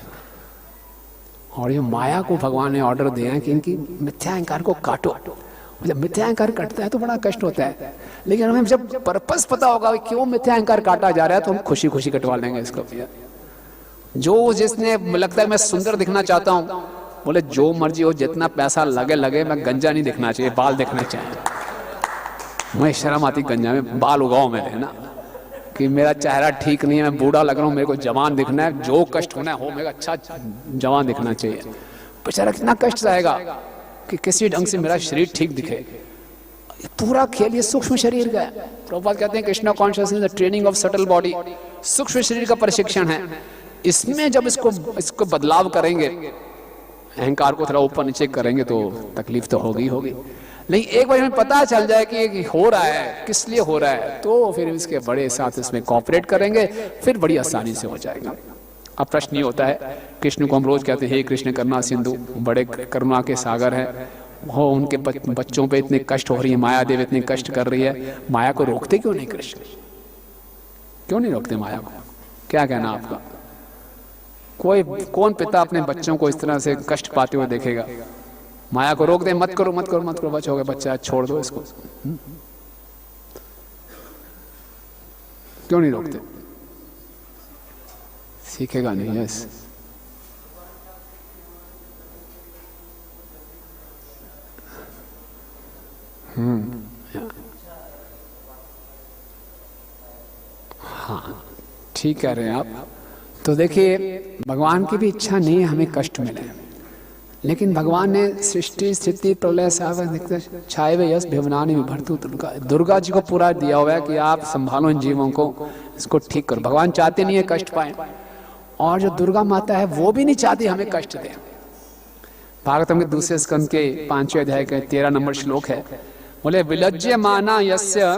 और ये माया को भगवान ने ऑर्डर दिया है कि इनकी मिथ्या अहंकार को काटो। जब मिथ्या अहंकार कटता है तो बड़ा कष्ट होता है, लेकिन हमें जब पर्पस पता होगा कि क्यों मिथ्या अहंकार काटा जा रहा है, तो हम खुशी खुशी कटवा लेंगे इसको। जो जिसने लगता है मैं सुंदर दिखना चाहता हूँ, बोले जो मर्जी हो, जितना पैसा लगे लगे, मैं गंजा नहीं दिखना चाहिए, बाल दिखना चाहिए। मैं शर्म आती गंजा में बाल उगाओ मेरे, है ना, कि मेरा चेहरा ठीक नहीं है, मैं बूढ़ा लग रहा हूँ, मेरे को जवान दिखना है, जो कष्ट होना हो, मेरा अच्छा जवान दिखना चाहिए। बेचारा कितना कष्ट रहेगा कि किसी ढंग से मेरा शरीर ठीक दिखे। पूरा खेल ये सूक्ष्म शरीर का है। प्रभुपाद कहते हैं Krishna consciousness the training of subtle body, सूक्ष्म शरीर का प्रशिक्षण है। इसमें जब इसको बदलाव करेंगे, अहंकार को थोड़ा ऊपर नीचे करेंगे, तो तकलीफ तो होगी होगी, लेकिन एक बार हमें पता चल जाए कि ये हो रहा है, किस लिए हो रहा है, तो फिर इसके बड़े साथ इसमें कोऑपरेट करेंगे, फिर बड़ी आसानी से हो जाएगा। अब प्रश्न ये होता है, कृष्ण को हम रोज कहते हैं हे कृष्ण करुणा सिंधु, बड़े करुणा के सागर है, वो उनके बच्चों पे इतने कष्ट हो रही है, माया देवी इतने कष्ट कर रही है, माया को रोकते क्यों नहीं कृष्ण? क्यों नहीं रोकते माया को? क्या कहना आपका? कौन पिता अपने बच्चों को इस तरह से कष्ट पाते हुए देखेगा? माया को रोक दे, मत करो मत करो मत करो, बच हो गया बच्चा, छोड़ दो इसको। क्यों नहीं रोकते? सीखेगा नहीं। यस, हाँ ठीक कह रहे हैं आप। तो देखिए, भगवान की भी इच्छा नहीं है हमें कष्ट मिले, लेकिन भगवान ने सृष्टि स्थिति प्रलय छाए हुए यश भिवनानि विभर्तु दुर्गा जी को पूरा दिया हुआ है कि आप संभालो इन जीवों को, इसको ठीक करो। भगवान चाहते नहीं है कष्ट पाए, और जो दुर्गा माता है वो भी नहीं चाहती हमें कष्ट दे। भागवतम के दूसरे स्कंद के 5वें अध्याय के 13 नंबर श्लोक है, बोले विलज्य माना यस्य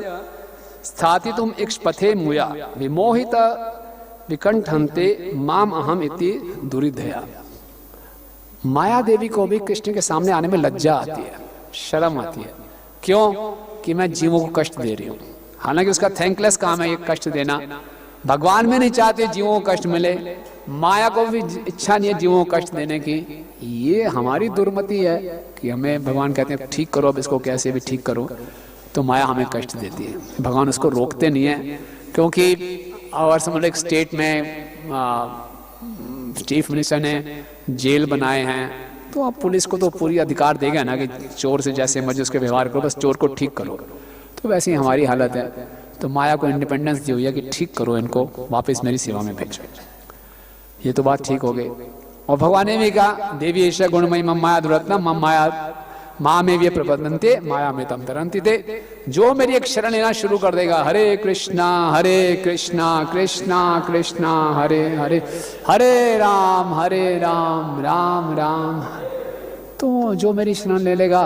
स्थातितुम इक्ष्पथे मुया विमोहित विकंठन्ते माम अहम इति दुरिधया। माया देवी को भी कृष्ण के सामने आने में लज्जा आती है, शर्म आती है। क्यों? कि मैं जीवों को कष्ट दे रही हूँ। हालांकि उसका थैंकलेस काम है ये कष्ट देना। भगवान भी नहीं चाहते जीवों को कष्ट मिले, माया को भी इच्छा नहीं है जीवों को कष्ट देने की। ये हमारी दुर्मति है कि हमें भगवान कहते हैं ठीक करो, अब इसको कैसे भी ठीक करो, तो माया हमें कष्ट देती है। भगवान उसको रोकते नहीं है, क्योंकि और समझ लो एक स्टेट में चीफ मिनिस्टर ने जेल बनाए हैं, तो अब पुलिस को तो पूरी अधिकार देगा ना कि चोर से जैसे मर्जी उसके व्यवहार करो, बस चोर को ठीक करो। तो वैसे ही हमारी हालत है। तो माया को इंडिपेंडेंस दी हुई है कि ठीक करो, इनको वापस मेरी सेवा में भेजो। ये तो बात ठीक हो गई। और भगवान ने भी कहा देवी ईश्वर गुणमयी मम माया दुरत्ना मम माया माँ में भी प्रबंधनते माया में तम तरंती थे। जो मेरी एक शरण लेना शुरू कर देगा, हरे कृष्णा कृष्णा कृष्णा हरे हरे, हरे राम राम राम, तो जो मेरी शरण ले लेगा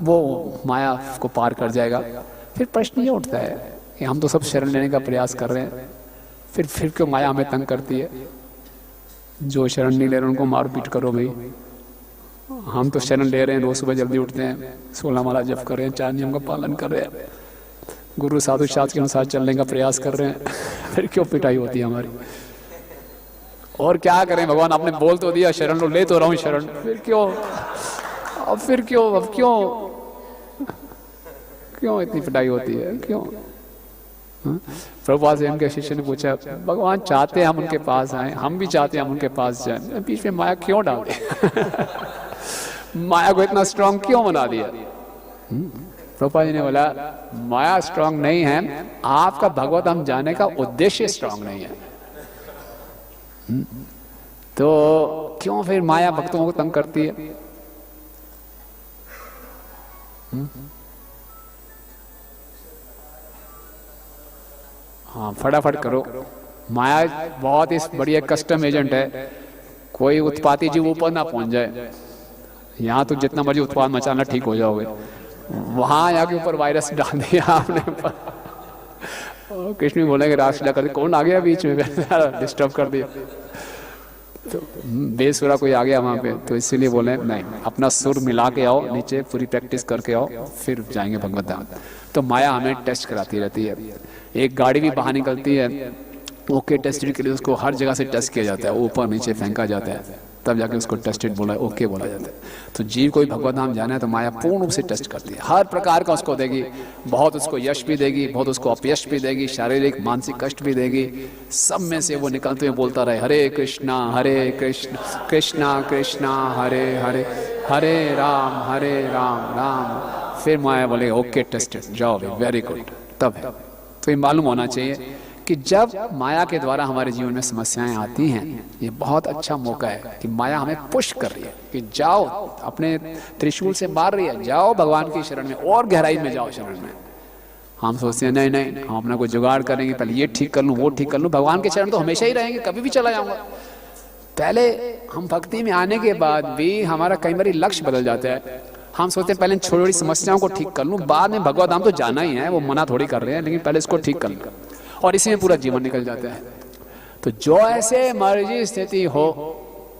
वो माया को पार कर जाएगा। फिर प्रश्न ये उठता है कि हम तो सब शरण लेने का प्रयास कर रहे हैं, फिर क्यों माया हमें तंग करती है? जो शरण नहीं ले रहे उनको मार पीट करो भाई। हम तो शरण ले रहे हैं, रोज सुबह जल्दी उठते हैं, 16 माला जप कर रहे हैं, 4 नियम का पालन कर रहे हैं, गुरु साधु शास्त्र के अनुसार चलने का प्रयास कर रहे हैं, फिर क्यों पिटाई होती है हमारी? और क्या करें, भगवान आपने बोल तो दिया शरण लो, ले तो रहा हूँ शरण, फिर क्यों अब क्यों इतनी पिटाई होती है, क्यों? प्रभुपाद से उनके शिष्य ने पूछा, भगवान चाहते हैं हम उनके पास आए, हम भी चाहते हैं हम उनके पास जाए, बीच में माया क्यों डाल दी? माया को इतना स्ट्रांग क्यों बना दिया? प्रभुपाद जी ने बोला माया स्ट्रांग नहीं है, आपका भगवत हम जाने का उद्देश्य स्ट्रांग नहीं है। तो क्यों फिर माया भक्तों को तंग करती है? हाँ, फटाफट करो। माया बहुत ही बढ़िया कस्टम एजेंट है, कोई उत्पाती जीव ऊपर ना पहुंच जाए। यहाँ तो जितना मर्जी उत्पाद मचाना ठीक हो जाओगे, वहां यहाँ के ऊपर वायरस डाल दिया आपने। कृष्ण भी बोलेंगे रासलीला कर दी, कौन आ गया बीच में डिस्टर्ब कर दिया, तो बेसुरा कोई आ गया वहां पे, तो इसीलिए बोले नहीं, अपना सुर मिला के आओ नीचे, पूरी प्रैक्टिस करके आओ, फिर जाएंगे भगवत धाम। तो माया हमें टेस्ट कराती रहती है। एक गाड़ी भी बाहर निकलती है, ओके टेस्टेड के लिए उसको हर जगह से टेस्ट किया जाता है, ऊपर नीचे फेंका जाता है, तब जाके उसको टेस्टेड बोला ओके बोला जाता है। तो जीव कोई भगवत धाम जाना है तो माया पूर्ण रूप से टेस्ट करती है, हर प्रकार का उसको देगी, बहुत उसको यश भी देगी, बहुत उसको अपयश भी देगी, शारीरिक मानसिक कष्ट भी देगी। सब में से वो निकलते हुए बोलता रहे हरे कृष्णा कृष्णा कृष्णा हरे हरे, हरे राम राम। फिर माया बोले ओके टेस्टेड, जाओ वेरी गुड। तब है तो ये मालूम होना चाहिए कि जब माया के द्वारा हमारे जीवन में समस्याएं आती हैं, ये बहुत अच्छा मौका है कि माया हमें पुश कर रही है कि जाओ, अपने त्रिशूल से मार रही है, जाओ भगवान की शरण में, और गहराई में जाओ शरण में। हम सोचते हैं नहीं हम अपना कोई जुगाड़ करेंगे, पहले ये ठीक कर लूँ वो ठीक कर लूँ, भगवान के चरण तो हमेशा ही रहेंगे, कभी भी चला जाऊंगा। पहले हम भक्ति में आने के बाद भी हमारा कई बार लक्ष्य बदल जाता है। हम सोचते हैं पहले छोटी छोटी समस्याओं को ठीक कर लूँ, बाद में भगवत धाम तो जाना ही है, वो मना थोड़ी कर रहे हैं, लेकिन पहले इसको ठीक कर लूँ, और इसी में पूरा जीवन निकल जाता है। तो जो ऐसे मर्जी स्थिति हो,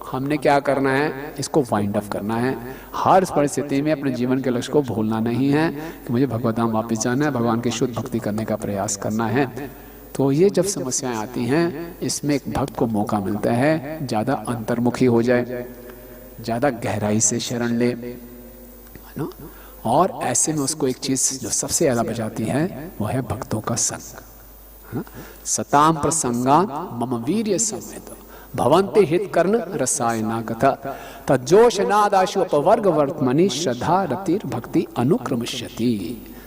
हमने क्या करना है, इसको वाइंड अप करना है। हर परिस्थिति में अपने जीवन के लक्ष्य को भूलना नहीं है कि मुझे भगवत धाम वापस जाना है, भगवान की शुद्ध भक्ति करने का प्रयास करना है। तो ये जब समस्याएं आती हैं, इसमें एक भक्त को मौका मिलता है ज़्यादा अंतर्मुखी हो जाए, ज़्यादा गहराई से शरण ले, है ना। और ऐसे में उसको एक चीज़ जो सबसे ज़्यादा बचाती है वो है भक्तों का संग। सताम प्रसंगा मम वीर्य संवेद भवन्ते हित कर्ण रसायना कथा तज्जोशनादाशु अपवर्ग वर्तमनि श्रद्धा रतिर भक्ति अनुक्रमश्यति।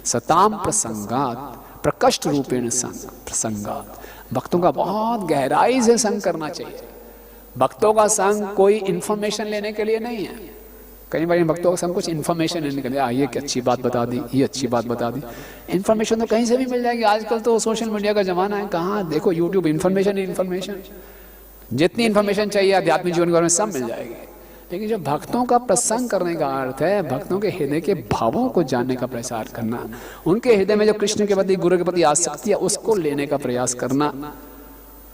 सताम प्रसंगात प्रकष्ट रूपेण संग प्रसंगात, भक्तों का बहुत गहराई से संग करना चाहिए। भक्तों का संग कोई इंफॉर्मेशन लेने के लिए नहीं है। कई बार भक्तों का संग कुछ इन्फॉर्मेशन लेने के लिए, ये अच्छी बात बता दी, ये अच्छी बात बता दी। इन्फॉर्मेशन तो कहीं से भी मिल जाएगी, आजकल तो सोशल मीडिया का जमाना है, कहाँ देखो यूट्यूब, इन्फॉर्मेशन ही इन्फॉर्मेशन, जितनी इन्फॉर्मेशन चाहिए आध्यात्मिक जीवन के बारे में सब मिल जाएगी। लेकिन जो भक्तों का प्रसंग करने का अर्थ है, भक्तों के हृदय के भावों को जानने का प्रसार करना, उनके हृदय में जो कृष्ण के प्रति गुरु के प्रति आसक्ति है उसको लेने का प्रयास करना,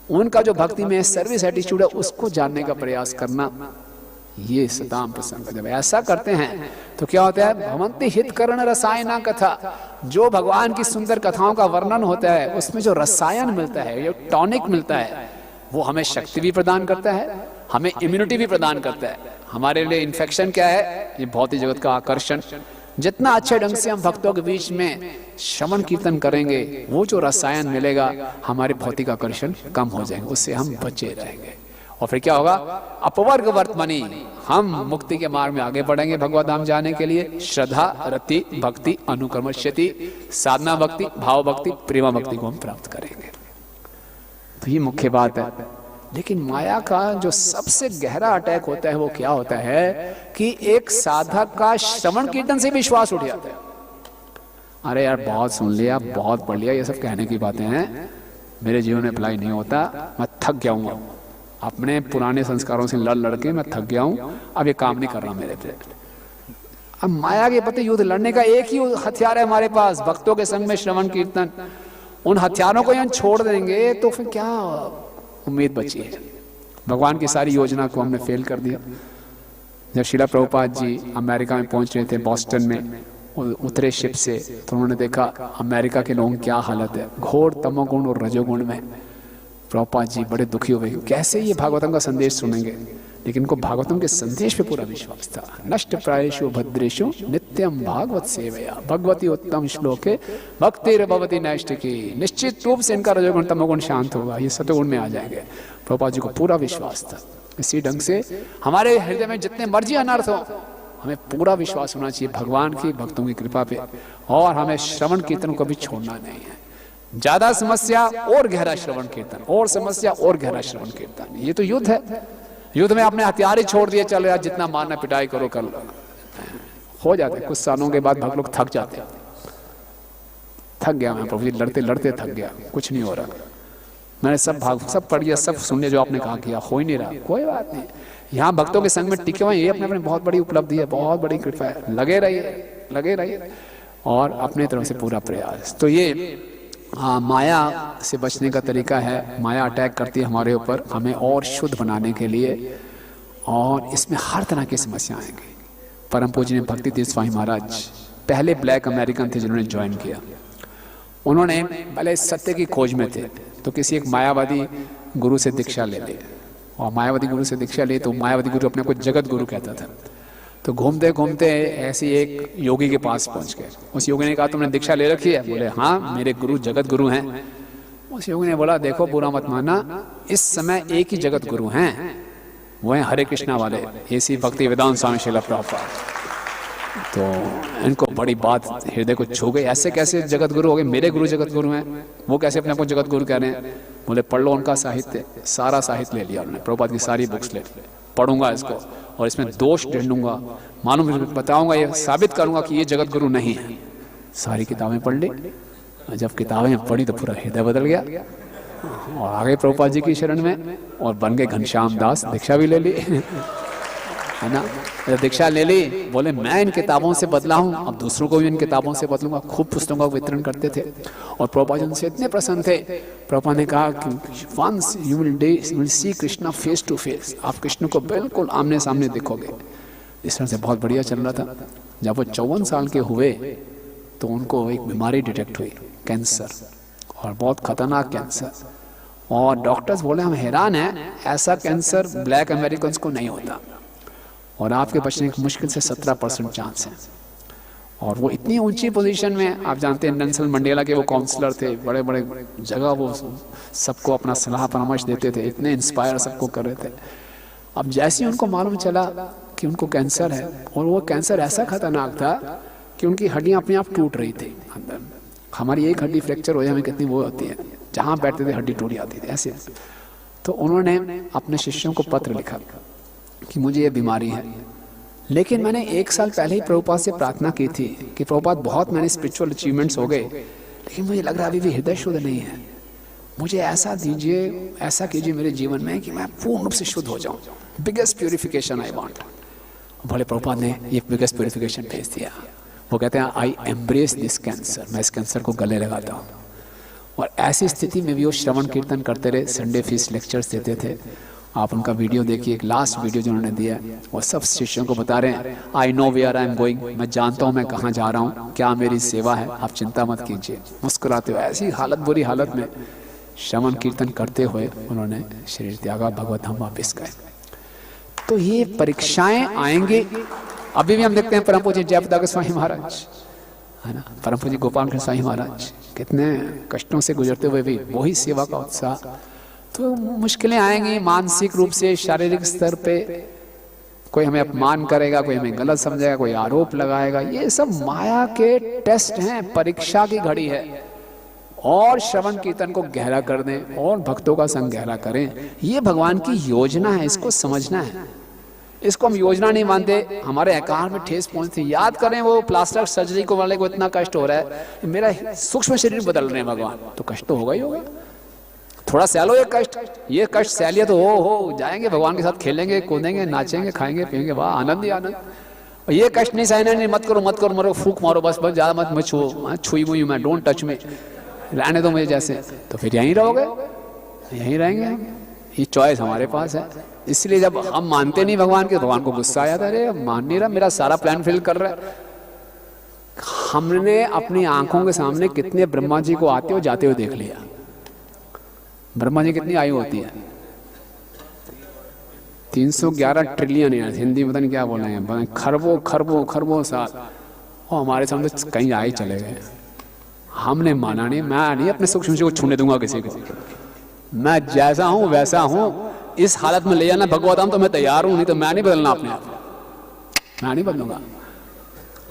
उनका जो भक्ति में सर्विस एटीट्यूड है उसको जानने का प्रयास करना, ये सताम प्रसंग। जब ऐसा करते हैं तो क्या होता है, भवंति हित करण रसायना कथा, जो भगवान की सुंदर कथाओं का वर्णन होता है उसमें जो रसायन मिलता है, जो टॉनिक मिलता है, वो हमें शक्ति भी प्रदान करता है, हमें इम्यूनिटी भी प्रदान करता है। हमारे लिए इन्फेक्शन क्या है, ये भौतिक जगत का आकर्षण। जितना अच्छे ढंग से हम भक्तों के बीच में श्रवण कीर्तन करेंगे, वो जो रसायन मिलेगा, हमारे भौतिक आकर्षण कम हो जाएंगे, उससे हम बचे रहेंगे। और फिर क्या होगा, अपवर्ग वर्तमनी, हम मुक्ति के मार्ग में आगे बढ़ेंगे भगवत धाम जाने के लिए। श्रद्धा, रति, भक्ति, अनुक्रमश्यति, साधना भक्ति, भाव भक्ति, प्रेमा भक्ति को हम प्राप्त करेंगे। तो ये मुख्य बात है। लेकिन माया का जो सबसे गहरा अटैक होता है वो क्या होता है कि एक साधक का श्रवण कीर्तन से विश्वास उठ जाता है। अरे यार बहुत सुन लिया, बहुत पढ़ लिया, ये सब कहने की बातें हैं, मेरे जीवन में अप्लाई नहीं होता, मैं थक गया हूँ, अपने पुराने संस्कारों से लड़ के मैं थक गया हूँ, अब ये काम नहीं कर रहा मेरे पे। अब माया के प्रति युद्ध लड़ने का एक ही हथियार है हमारे पास, भक्तों के संग में श्रवण कीर्तन। उन हथियारों को हम छोड़ देंगे तो फिर क्या उम्मीद बची है। भगवान की सारी योजना को हमने फेल कर दिया। जब श्रीला प्रभुपाद जी अमेरिका में पहुंच रहे थे, बॉस्टन में उतरे शिप से, तो उन्होंने देखा अमेरिका के लोगों की क्या हालत है, घोर तमोगुण और रजोगुण में। प्रभुपाद जी बड़े दुखी हुए, कैसे ये भागवतम का संदेश सुनेंगे। लेकिन उनको भागवतम के संदेश पे पूरा विश्वास था। नष्ट प्रायेषु भद्रेषु नित्यम भागवत सेवया भगवती उत्तम श्लोके भक्तिर भवती नष्ट की। निश्चित रूप से इनका रजोगुण तमोगुण शांत होगा, ये सतोगुण में आ जाएंगे। प्रभुपाद जी को पूरा विश्वास था। इसी ढंग से हमारे हृदय में जितने मर्जी अनर्थ हो, हमें पूरा विश्वास होना चाहिए भगवान की, भक्तों की कृपा पे, और हमें श्रवण कीर्तन को भी छोड़ना नहीं है। ज्यादा समस्या और गहरा श्रवण कीर्तन, और समस्या और गहरा श्रवण कीर्तन, ये तो युद्ध है। युद्ध में अपने हथियार ही छोड़ दिए, चलो यार जितना मारना पिटाई करो कर लो, हो जाते। कुछ सालों के बाद भक्त लोग थक जाते, थक गया मैं प्रभु जी, लड़ते लड़ते थक गया, कुछ नहीं हो रहा, मैंने सब पढ़ लिया, सब सुन लिया, जो आपने कहा किया, हो ही नहीं रहा। कोई बात नहीं, यहाँ भक्तों के संग में टिके हुए, ये अपने अपने बहुत बड़ी उपलब्धि है, बहुत बड़ी कृपा है। लगे रहिए और अपने तरफ से पूरा प्रयास। तो ये माया से बचने का तरीका है। माया अटैक करती है हमारे ऊपर, हमें और शुद्ध बनाने के लिए, और इसमें हर तरह की समस्या आएंगी। परम पूजनीय भक्ति तीर्थ स्वामी महाराज पहले ब्लैक अमेरिकन थे जिन्होंने ज्वाइन किया। उन्होंने पहले सत्य की खोज में थे, तो किसी एक मायावादी गुरु से दीक्षा ले ली, और मायावादी गुरु से दीक्षा ली तो मायावादी गुरु अपने को जगत गुरु कहता था। तो घूमते घूमते ऐसे एक योगी के पास पहुंच गए। उस योगी ने कहा तुमने दीक्षा ले रखी है? बोले हाँ, मेरे गुरु जगत गुरु हैं। उस योगी ने बोला देखो बुरा मत मानना, इस समय एक ही जगत गुरु हैं, वो हैं हरे कृष्णा वाले, ऐसी भक्ति वेदांत स्वामी श्रील प्रभुपाद। तो इनको बड़ी बात हृदय को छू गई, ऐसे कैसे जगत गुरु हो गए, मेरे गुरु जगत गुरु हैं, वो कैसे अपने आप को जगत गुरु कह रहे हैं। बोले पढ़ लो उनका साहित्य, सारा साहित्य ले लिया उन्होंने, प्रभुपाद की सारी बुक्स ले, पढ़ूंगा इसको और इसमें दोष ढूंढूंगा, मालूम बताऊंगा, ये साबित करूंगा कि ये जगत गुरु नहीं है। सारी किताबें पढ़ ली, जब किताबें पढ़ी तो पूरा हृदय बदल गया, और आगे प्रभुपाद जी की शरण में, और बन गए घनश्याम दास। दीक्षा भी ले ली है ना, दीक्षा ले ली। बोले मैं इन किताबों से बदला हूँ, अब दूसरों को भी इन किताबों से बदलूंगा। खूब पुस्तकों का वितरण करते थे, और प्रभुपाद उनसे इतने प्रसन्न थे। प्रभुपाद ने कहा कि once you will see Krishna face to face, आप कृष्ण को बिल्कुल आमने सामने देखोगे। इस तरह से बहुत बढ़िया चल रहा था। जब वो 54 साल के हुए तो उनको एक बीमारी डिटेक्ट हुई, कैंसर, और बहुत खतरनाक कैंसर। और डॉक्टर्स बोले हम हैरान हैं, ऐसा कैंसर ब्लैक अमेरिकन को नहीं होता, और आपके बचने की मुश्किल से 17% चांस है। और वो इतनी ऊंची पोजीशन में, आप जानते हैं नेल्सन मंडेला के वो काउंसलर थे, बड़े बड़े जगह वो सबको अपना सलाह परामर्श देते थे, इतने इंस्पायर सबको कर रहे थे। अब जैसे ही उनको मालूम चला कि उनको कैंसर है, और वो कैंसर ऐसा खतरनाक था कि उनकी हड्डियां अपने आप टूट रही थी अंदर। हमारी एक हड्डी फ्रैक्चर हो जाए हमें कितनी वो होती है, जहाँ बैठते थे हड्डी टूट जाती थी ऐसे। तो उन्होंने अपने शिष्यों को पत्र लिखा कि मुझे ये बीमारी है, लेकिन मैंने 1 साल पहले ही प्रभुपाद से प्रार्थना की थी कि प्रभुपाद बहुत मैंने स्पिरिचुअल अचीवमेंट्स हो गए, लेकिन मुझे लग रहा है अभी भी हृदय शुद्ध नहीं है, मुझे ऐसा दीजिए, ऐसा कीजिए मेरे जीवन में कि मैं पूर्ण रूप से शुद्ध हो जाऊं। Biggest purification I want. भोले प्रभुपाद ने ये बिगेस्ट प्यूरिफिकेशन भेज दिया। वो कहते हैं आई एम्ब्रेस दिस कैंसर, मैं इस कैंसर को गले लगाता हूँ। और ऐसी स्थिति में भी वो श्रवण कीर्तन करते रहे, संडे फीस लेक्चर्स देते थे, आप उनका वीडियो देखिए, एक लास्ट वीडियो जो उन्होंने दिया है, वो सब शिष्यों को बता रहे हैं, I know where I am going, मैं जानता हूँ मैं कहाँ जा रहा हूँ, क्या मेरी सेवा है, आप चिंता मत कीजिए। मुस्कुराते हुए, ऐसी हालत, बुरी हालत में श्रवण कीर्तन करते हुए उन्होंने शरीर त्यागा, भगवत धाम वापिस गए। तो ये परीक्षाएं आएंगे। अभी भी हम देखते हैं परम पूज्य जयप्रदा गोस्वामी महाराज, है ना, परम पूज्य गोपाल कृष्ण स्वामी महाराज, कितने कष्टों से गुजरते हुए भी वही सेवा का उत्साह। तो मुश्किलें आएंगी मानसिक रूप से, शारीरिक स्तर पे, कोई हमें अपमान करेगा, कोई हमें गलत समझेगा, कोई आरोप लगाएगा, ये सब माया के टेस्ट हैं, परीक्षा की घड़ी है। और श्रवण कीर्तन को गहरा कर दें और भक्तों का संग गहरा करें, ये भगवान की योजना है, इसको समझना है। इसको हम योजना नहीं मानते, हमारे अहंकार में ठेस पहुंचती। याद करें वो प्लास्टिक सर्जरी को वाले को इतना कष्ट हो रहा है, मेरा सूक्ष्म शरीर बदल रहे हैं भगवान, तो कष्ट तो होगा ही होगा। थोड़ा सहलो ये कष्ट, ये कष्ट सहलिए तो हो जाएंगे, भगवान के साथ खेलेंगे, कूदेंगे, नाचेंगे, खाएंगे, पिएंगे, वाह आनंद ही आनंद। और ये कष्ट नहीं सहना, नहीं, मत करो मत करो, मरो, फूक मारो, बस बस ज्यादा मत छुओ, छुई मुई मैं, डोंट टच में, रहने दो मुझे जैसे, तो फिर यहीं रहोगे, यहीं रहेंगे। ये चॉइस हमारे पास है। इसलिए जब हम मानते नहीं भगवान के, भगवान को गुस्सा आ जाता है, अरे मान नहीं रहा, मेरा सारा प्लान फेल कर रहा है। हमने अपनी आंखों के सामने कितने ब्रह्मा जी को आते हुए जाते हुए देख लिया। ब्रह्मा जी कितनी आयु होती है? 311 ट्रिलियन ईयर्स, हिंदी में पता नहीं क्या बोल रहे हैं, खरबों खरबों खरबों साल, और हमारे सामने कहीं आए चले गए। हमने माना नहीं, मैं नहीं अपने सूक्ष्म को छूने दूंगा किसी को, मैं जैसा हूं वैसा हूं। इस हालत में ले जाना भगवत धाम तो मैं तैयार हूं, नहीं तो मैं नहीं बदलना अपने आप, मैं नहीं बदलूंगा।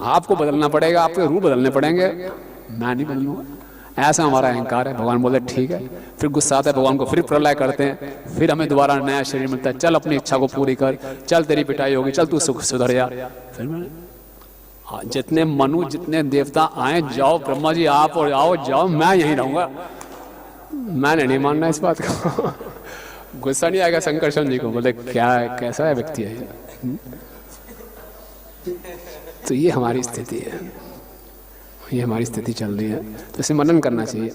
आपको बदलना पड़ेगा, आपके रूप बदलने पड़ेंगे, मैं नहीं बदलूंगा। ऐसा हमारा अहंकार है। भगवान बोले ठीक है, फिर गुस्सा आता है भगवान को, फिर प्रलय करते हैं, फिर हमें दोबारा नया शरीर मिलता है, चल अपनी इच्छा को पूरी कर, चल तेरी पिटाई होगी, चल तू सुधर जा। फिर मैंने जितने मनु जितने देवता आए, जाओ ब्रह्मा जी आप और आओ जाओ, मैं यहीं रहूंगा, मैंने नहीं मानना इस बात को। गुस्सा नहीं आएगा शंकरशन जी को, बोले क्या कैसा है व्यक्ति है। तो ये हमारी स्थिति है, ये हमारी स्थिति चल रही है। तो इसे मनन करना चाहिए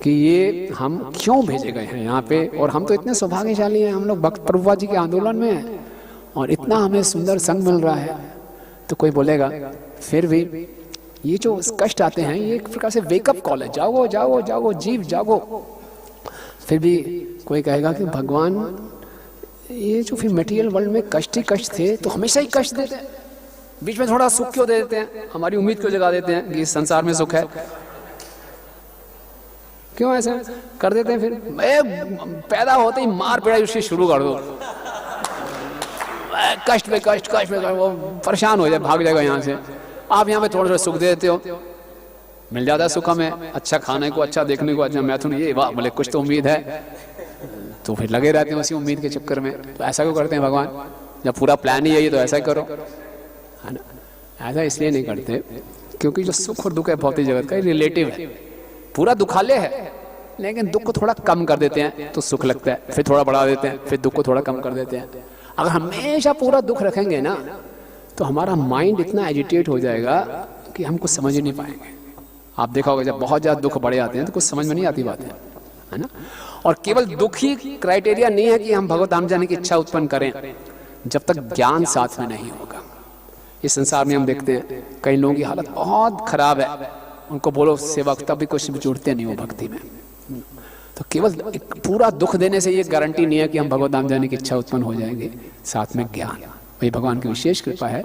कि ये हम क्यों भेजे गए हैं यहाँ पे, और हम तो इतने सौभाग्यशाली हैं, हम लोग भक्त प्रभुपाद जी के आंदोलन में हैं और इतना हमें सुंदर संग मिल रहा है। तो कोई बोलेगा फिर भी ये जो कष्ट आते हैं ये एक प्रकार से वेकअप कॉल है, जागो जागो जागो जीव जागो। फिर भी कोई कहेगा कि भगवान ये जो फिर मटेरियल वर्ल्ड में कष्ट ही कष्ट थे तो हमेशा ही कष्ट देते हैं, बीच में थोड़ा सुख क्यों दे देते हैं, हमारी उम्मीद क्यों जगा देते हैं कि इस संसार में सुख है, क्यों ऐसा कर देते हैं। फिर पैदा होते ही मार पिटाई उसकी शुरू कर दो, कष्ट पे कष्ट कष्ट पे कष्ट, वो परेशान हो जाए, भाग जाएगा यहाँ से। आप यहाँ पे थोड़ा सा सुख दे देते हो, मिल जाता है सुख हमें, अच्छा खाने को, अच्छा देखने को, अच्छा मैथुन ये वाह बोले कुछ तो उम्मीद है, तो फिर लगे रहते हैं उसी उम्मीद के चक्कर में। तो ऐसा क्यों करते हैं भगवान, जब पूरा प्लान ही है तो ऐसा ही करो, है ना। ऐसा इसलिए नहीं करते क्योंकि जो सुख और दुख है भौतिक जगत का रिलेटिव है, पूरा दुखालय है, लेकिन दुख को थोड़ा कम कर देते हैं तो सुख लगता है, फिर थोड़ा बढ़ा देते हैं, फिर दुख को थोड़ा कम कर देते हैं। अगर हमेशा पूरा दुख रखेंगे ना तो हमारा माइंड इतना एजिटेट हो जाएगा कि हम कुछ समझ ही नहीं पाएंगे। आप देखा होगा जब बहुत ज्यादा दुख बढ़े आते हैं तो कुछ समझ में नहीं आती बातें, है ना। और केवल दुख ही क्राइटेरिया नहीं है कि हम भगवत धाम जाने की इच्छा उत्पन्न करें, जब तक ज्ञान साथ में नहीं होगा। इस संसार में हम देखते हैं कई लोगों की हालत बहुत खराब है, उनको बोलो सेवा तब भी कुछ जुड़ते नहीं हो भक्ति में। तो केवल पूरा दुख देने से ये गारंटी नहीं है कि हम भगवत धाम जाने की इच्छा उत्पन्न हो जाएंगे, साथ में ज्ञान, वही भगवान की विशेष कृपा है।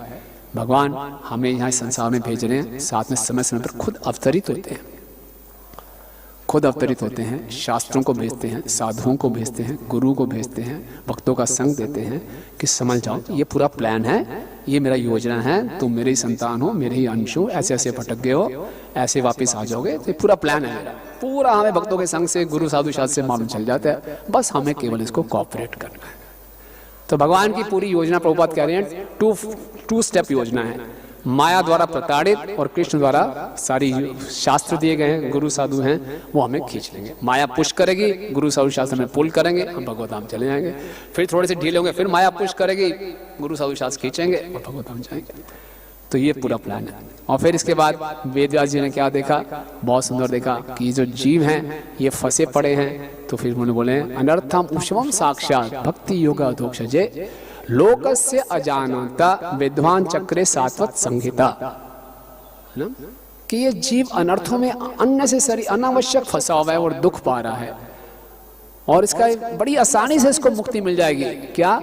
भगवान हमें यहाँ संसार में भेज रहे हैं, साथ में समय समय पर खुद अवतरित होते हैं, खुद अवतरित होते हैं, शास्त्रों को भेजते हैं, साधुओं को भेजते हैं, गुरु को भेजते हैं, भक्तों का संग देते हैं कि समझ जाओ ये पूरा प्लान है, ये मेरा योजना है, तुम मेरे ही संतान हो, मेरे ही अंश हो, ऐसे ऐसे भटक गए हो, ऐसे वापस आ जाओगे, तो पूरा प्लान है मेरा, पूरा हमें भक्तों के संग से, गुरु साधु शास्त्र से मालूम चल जाता है, बस हमें केवल इसको कोऑपरेट करना है। तो भगवान की पूरी योजना प्रभुपाद कह रहे हैं टू स्टेप योजना है, माया द्वारा प्रताड़ित और कृष्ण द्वारा सारी शास्त्र दिए गए हैं, गुरु साधु हैं वो हमें खींच लेंगे। माया पुश करेगी, गुरु साधु शास्त्र में पुल करेंगे, हम भगवत धाम चले जाएंगे। फिर थोड़े से ढीले होंगे, फिर माया पुश करेगी, गुरु साधु शास्त्र खींचेंगे और भगवत धाम जाएंगे। तो ये पूरा प्लान है। और फिर इसके बाद वेदव्यास जी ने क्या देखा, बहुत सुंदर देखा कि जो जीव हैं ये फंसे पड़े हैं। तो फिर उन्होंने बोले अनर्थम उपशमम साक्षात भक्ति योग अधोक्षजे लोकस्य अजानता विद्वान चक्रे सात्वत संहिता, है ना, कि ये जीव अनर्थों में अननेसेसरी अनावश्यक फंसा हुआ है और दुख पा रहा है, और इसका बड़ी आसानी से इसको मुक्ति मिल जाएगी। क्या?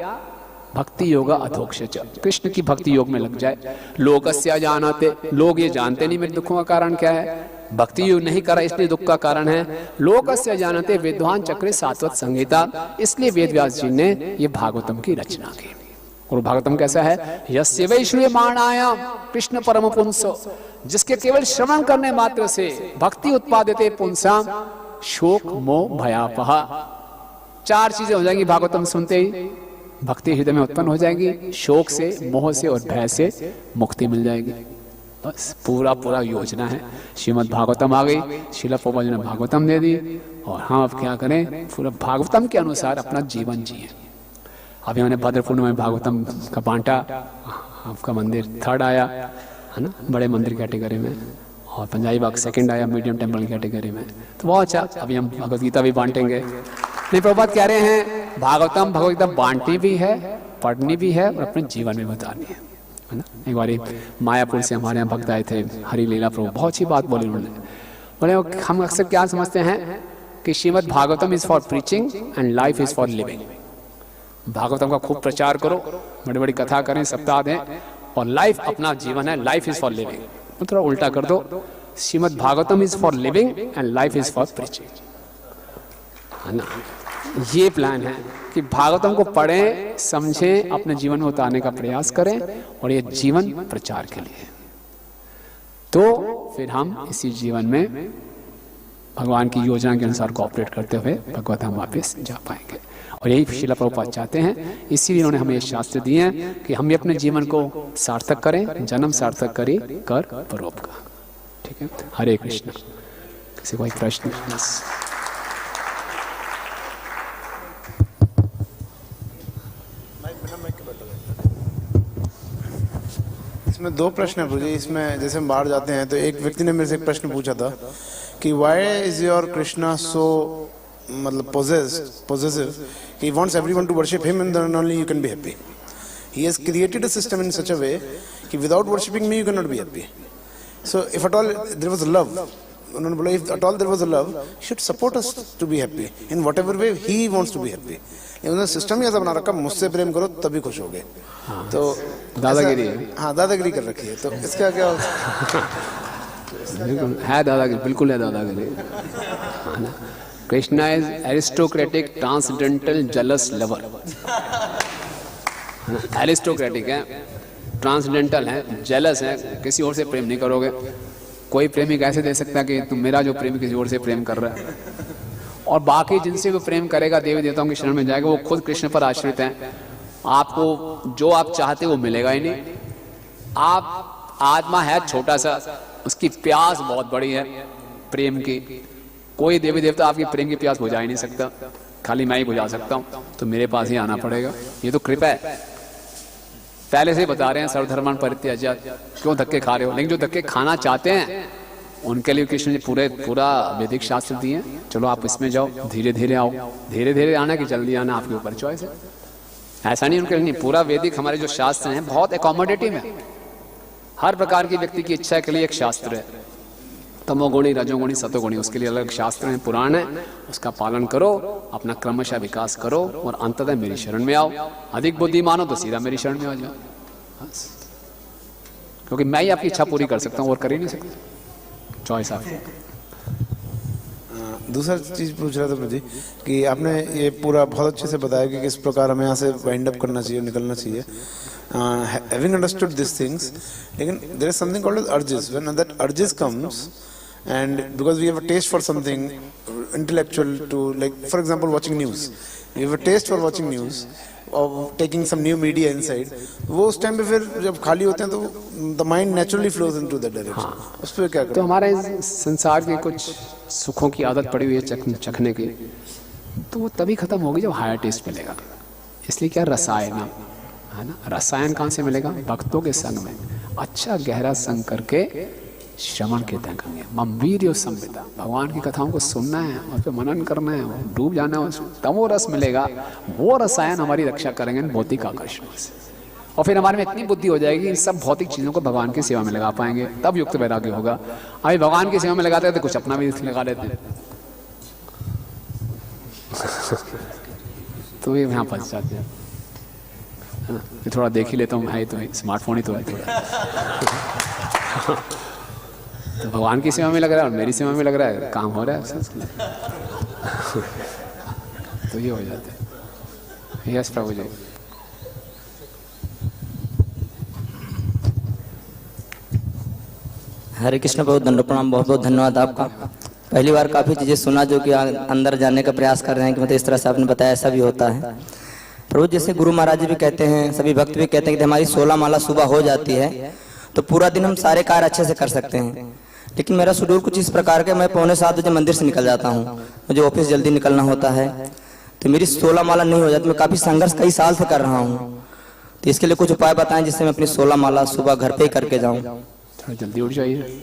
भक्ति योगा अधोक्षज, कृष्ण की भक्ति योग में लग जाए। लोकस्य जानते, लोग ये जानते नहीं मेरे दुखों का कारण क्या है, भक्ति योग नहीं करा इसलिए दुख का कारण है। लोकस्य जानते विद्वान चक्रे सात्वत संहिता, इसलिए वेदव्यास जी ने ये भागवतम की रचना की। और भागवतम कैसा है, यस्य वै श्रूयमाणायाम कृष्ण परम पुंसो, जिसके केवल श्रवण करने मात्र से भक्ति उत्पादिते पुंसाम शोक मोह भयापहा, चार चीजें हो जाएंगी भागवतम सुनते ही, भक्ति हृदय में उत्पन्न हो जाएगी, शोक से, मोह से और भय से मुक्ति मिल जाएगी। बस पूरा योजना है। श्रीमद् भागवतम आ गई, श्रील प्रभुपाद जी ने भागवतम दे दी, और हम अब क्या करें, पूरा भागवतम के अनुसार अपना जीवन जिए। अभी हमने भद्रपूर्ण में भागवतम का बांटा, आपका मंदिर 3rd आया है ना, बड़े मंदिर कैटेगरी में, और पंजाबी बाग 2nd आया मीडियम टेम्पल कैटेगरी में। तो बहुत अच्छा, अभी हम भगवद गीता भी बांटेंगे। नहीं, प्रभुपाद कह रहे हैं भागवतम भगवद गीता बांटनी भी है, पढ़नी भी है, और अपने जीवन में बतानी है ना। एक बार मायापुर से हमारे यहाँ भक्त आए थे, हरि लीला प्रभु, बहुत अच्छी बात बोली उन्होंने। बोले हम अक्सर क्या समझते हैं कि Shrimad Bhagavatam is for preaching and life is for living. Bhagavatam का खूब प्रचार करो, बड़ी बड़ी कथा करें, सप्ताह दें, और लाइफ अपना जीवन है, लाइफ इज फॉर लिविंग। तो थोड़ा उल्टा कर दो, Shrimad Bhagavatam is for living and life is for preaching, है ना। ये प्लान है कि भागवतम को पढ़ें, समझें, अपने जीवन में उतारने का प्रयास करें, और ये जीवन प्रचार के लिए। तो फिर हम इसी जीवन में भगवान की योजना के अनुसार कोऑपरेट करते हुए भगवत हम वापस जा पाएंगे। और यही श्रील प्रभुपाद चाहते हैं, इसीलिए उन्होंने हमें ये शास्त्र दिए हैं कि हम भी अपने जीवन को सार्थक करें, जन्म सार्थक करें कर परोपकार। ठीक है, हरे कृष्ण। किसी कोई प्रश्न? इसमें 2 प्रश्न है प्रभु जी। इसमें जैसे हम बाहर जाते हैं तो एक व्यक्ति ने मेरे से एक प्रश्न पूछा था कि व्हाई इज योर कृष्णा सो मतलब possessive, he wants everyone to worship him and then only you can be happy. He has created a system in such a way that without worshipping me you cannot be happy. So if at all there was love, उन्होंने बोला if at all there was a love, he should support us to be happy in whatever way he wants to be happy. उन्होंने system ही ऐसा बना रखा, मुझसे प्रेम करो तभी खुश होगे। तो दादागिरी, हाँ दादागिरी कर रखी है। तो इसका क्या है? दादागिरी बिल्कुल है, दादागिरी। Krishna is aristocratic transcendental jealous lover. Aristocratic है, ट्रांसडेंटल है, जेलस है, किसी और से प्रेम नहीं करोगे। कोई प्रेमी कैसे दे सकता है कि तुम मेरा जो प्रेमी किसी और से प्रेम कर रहा है। और बाकी जिनसे वो प्रेम करेगा देवी देवताओं की शरण में जाएगा, वो खुद कृष्ण पर आश्रित हैं। आपको जो आप चाहते वो मिलेगा ही नहीं। आप आत्मा है छोटा सा, उसकी प्यास बहुत बड़ी है प्रेम की। कोई देवी देवता आपकी प्रेम की प्यास बुझा ही नहीं सकता, खाली मैं ही बुझा सकता हूँ। तो मेरे पास ही आना पड़ेगा, ये तो कृपा है। पहले से ही बता रहे हैं सर्वधर्मान् परित्यज्य, क्यों धक्के खा रहे हो। लेकिन जो धक्के खाना चाहते हैं उनके लिए कृष्ण जी पूरा वैदिक शास्त्र दिए। चलो आप इसमें जाओ, धीरे धीरे आओ, धीरे धीरे आना कि जल्दी आना आपके ऊपर चॉइस है। ऐसा नहीं उनके लिए नहीं, पूरा वैदिक हमारे जो शास्त्र हैं बहुत एकोमोडेटिव है। हर प्रकार की व्यक्ति की इच्छा के लिए एक शास्त्र है, तमोगुणी, रजोगुणी, सतोगुणी, उसके लिए अलग शास्त्र हैं, पुराण है। उसका पालन करो, अपना क्रमशः विकास करो, और अंततः मेरी शरण में आओ। अधिक बुद्धि मानो तो सीधा मेरी शरण में आ जाओ, बस। क्योंकि मैं ही आपकी इच्छा पूरी कर सकता हूँ, और कर ही नहीं सकता। चॉइस आपकी। दूसरा चीज़ पूछ रहा था मुझे कि आपने ये पूरा बहुत अच्छे से बताया कि किस प्रकार हमें यहाँ से वाइंड अप करना चाहिए, निकलना चाहिए। Having understood these things, लेकिन there is something called as urges. When that urges comes, and because we have a taste for something intellectual, to like for example watching news, we have a taste for watching news or taking some new media inside, वो उस time पे फिर जब खाली होते हैं तो the mind naturally flows into that direction. उस पर क्या करें? तो हमारे संसार के कुछ सुखों की आदत पड़ी हुई है चखने की, तो वो तभी खत्म होगी जब हायर टेस्ट मिलेगा। इसलिए क्या रसायन है ना, रसायन कहाँ से मिलेगा? भक्तों के संग में। अच्छा गहरा संग करके श्रवण कीर्तन करेंगे। मम वीर्यो संविदा, भगवान की कथाओं को सुनना है, उस पर मनन करना है, डूब जाना है उसमें, तब वो रस मिलेगा। वो रसायन हमारी रक्षा करेंगे भौतिक आकर्षण से, और फिर हमारे में इतनी बुद्धि हो जाएगी इन सब भौतिक चीज़ों को भगवान की सेवा में लगा पाएंगे, तब युक्त वैराग्य होगा। अभी भगवान की सेवा में लगाते हैं तो कुछ अपना भी लगा लेते हैं तो ये यहाँ फंस जाते हैं। थोड़ा देख ही लेता हूँ, है तो स्मार्टफोन ही तो है थोड़ा तो भगवान की सेवा में लग रहा है और मेरी सेवा में लग रहा है, काम हो रहा है तो ये हो जाता है। यस प्रभु जी। हरे कृष्ण प्रभु, दंड प्रणाम, बहुत बहुत धन्यवाद आपका। पहली बार काफ़ी चीज़ें सुना जो कि अंदर जानने का प्रयास कर रहे हैं कि मतलब इस तरह से आपने बताया ऐसा भी होता है। प्रभु जैसे गुरु महाराज जी भी कहते हैं, सभी भक्त भी कहते हैं कि हमारी 16 माला सुबह हो जाती है तो पूरा दिन हम सारे कार्य अच्छे से कर सकते हैं। लेकिन मेरा शेड्यूल कुछ इस प्रकार का, मैं 6:45 बजे मंदिर से निकल जाता हूँ, मुझे ऑफिस जल्दी निकलना होता है, तो मेरी 16 माला नहीं हो जाती। मैं काफ़ी संघर्ष कई साल से कर रहा हूँ, तो इसके लिए कुछ उपाय बताएं जिससे मैं अपनी 16 माला सुबह घर पे ही करके जाऊँ। थोड़ा जल्दी उठ जाइए,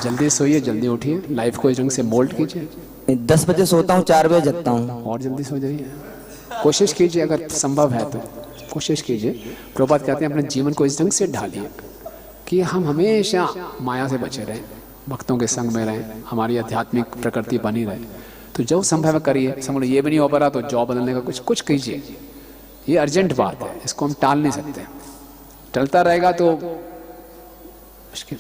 जल्दी सोइए, जल्दी उठिए, लाइफ को इस ढंग से मोल्ड कीजिए। 10 बजे सोता हूँ, 4 बजे जगता हूँ। और जल्दी सो जाइए, कोशिश कीजिए, अगर संभव है तो कोशिश कीजिए। प्रभुपाद कहते हैं अपने जीवन को इस ढंग से ढालिए कि हम हमेशा माया से बचे रहें, भक्तों के संग में रहें, हमारी आध्यात्मिक प्रकृति बनी रहे। तो जो संभव करिए। समझ ये भी नहीं हो पा रहा तो जॉब बदलने का कुछ कीजिए। ये अर्जेंट बात है, इसको हम टाल नहीं सकते। टलता रहेगा तो मुश्किल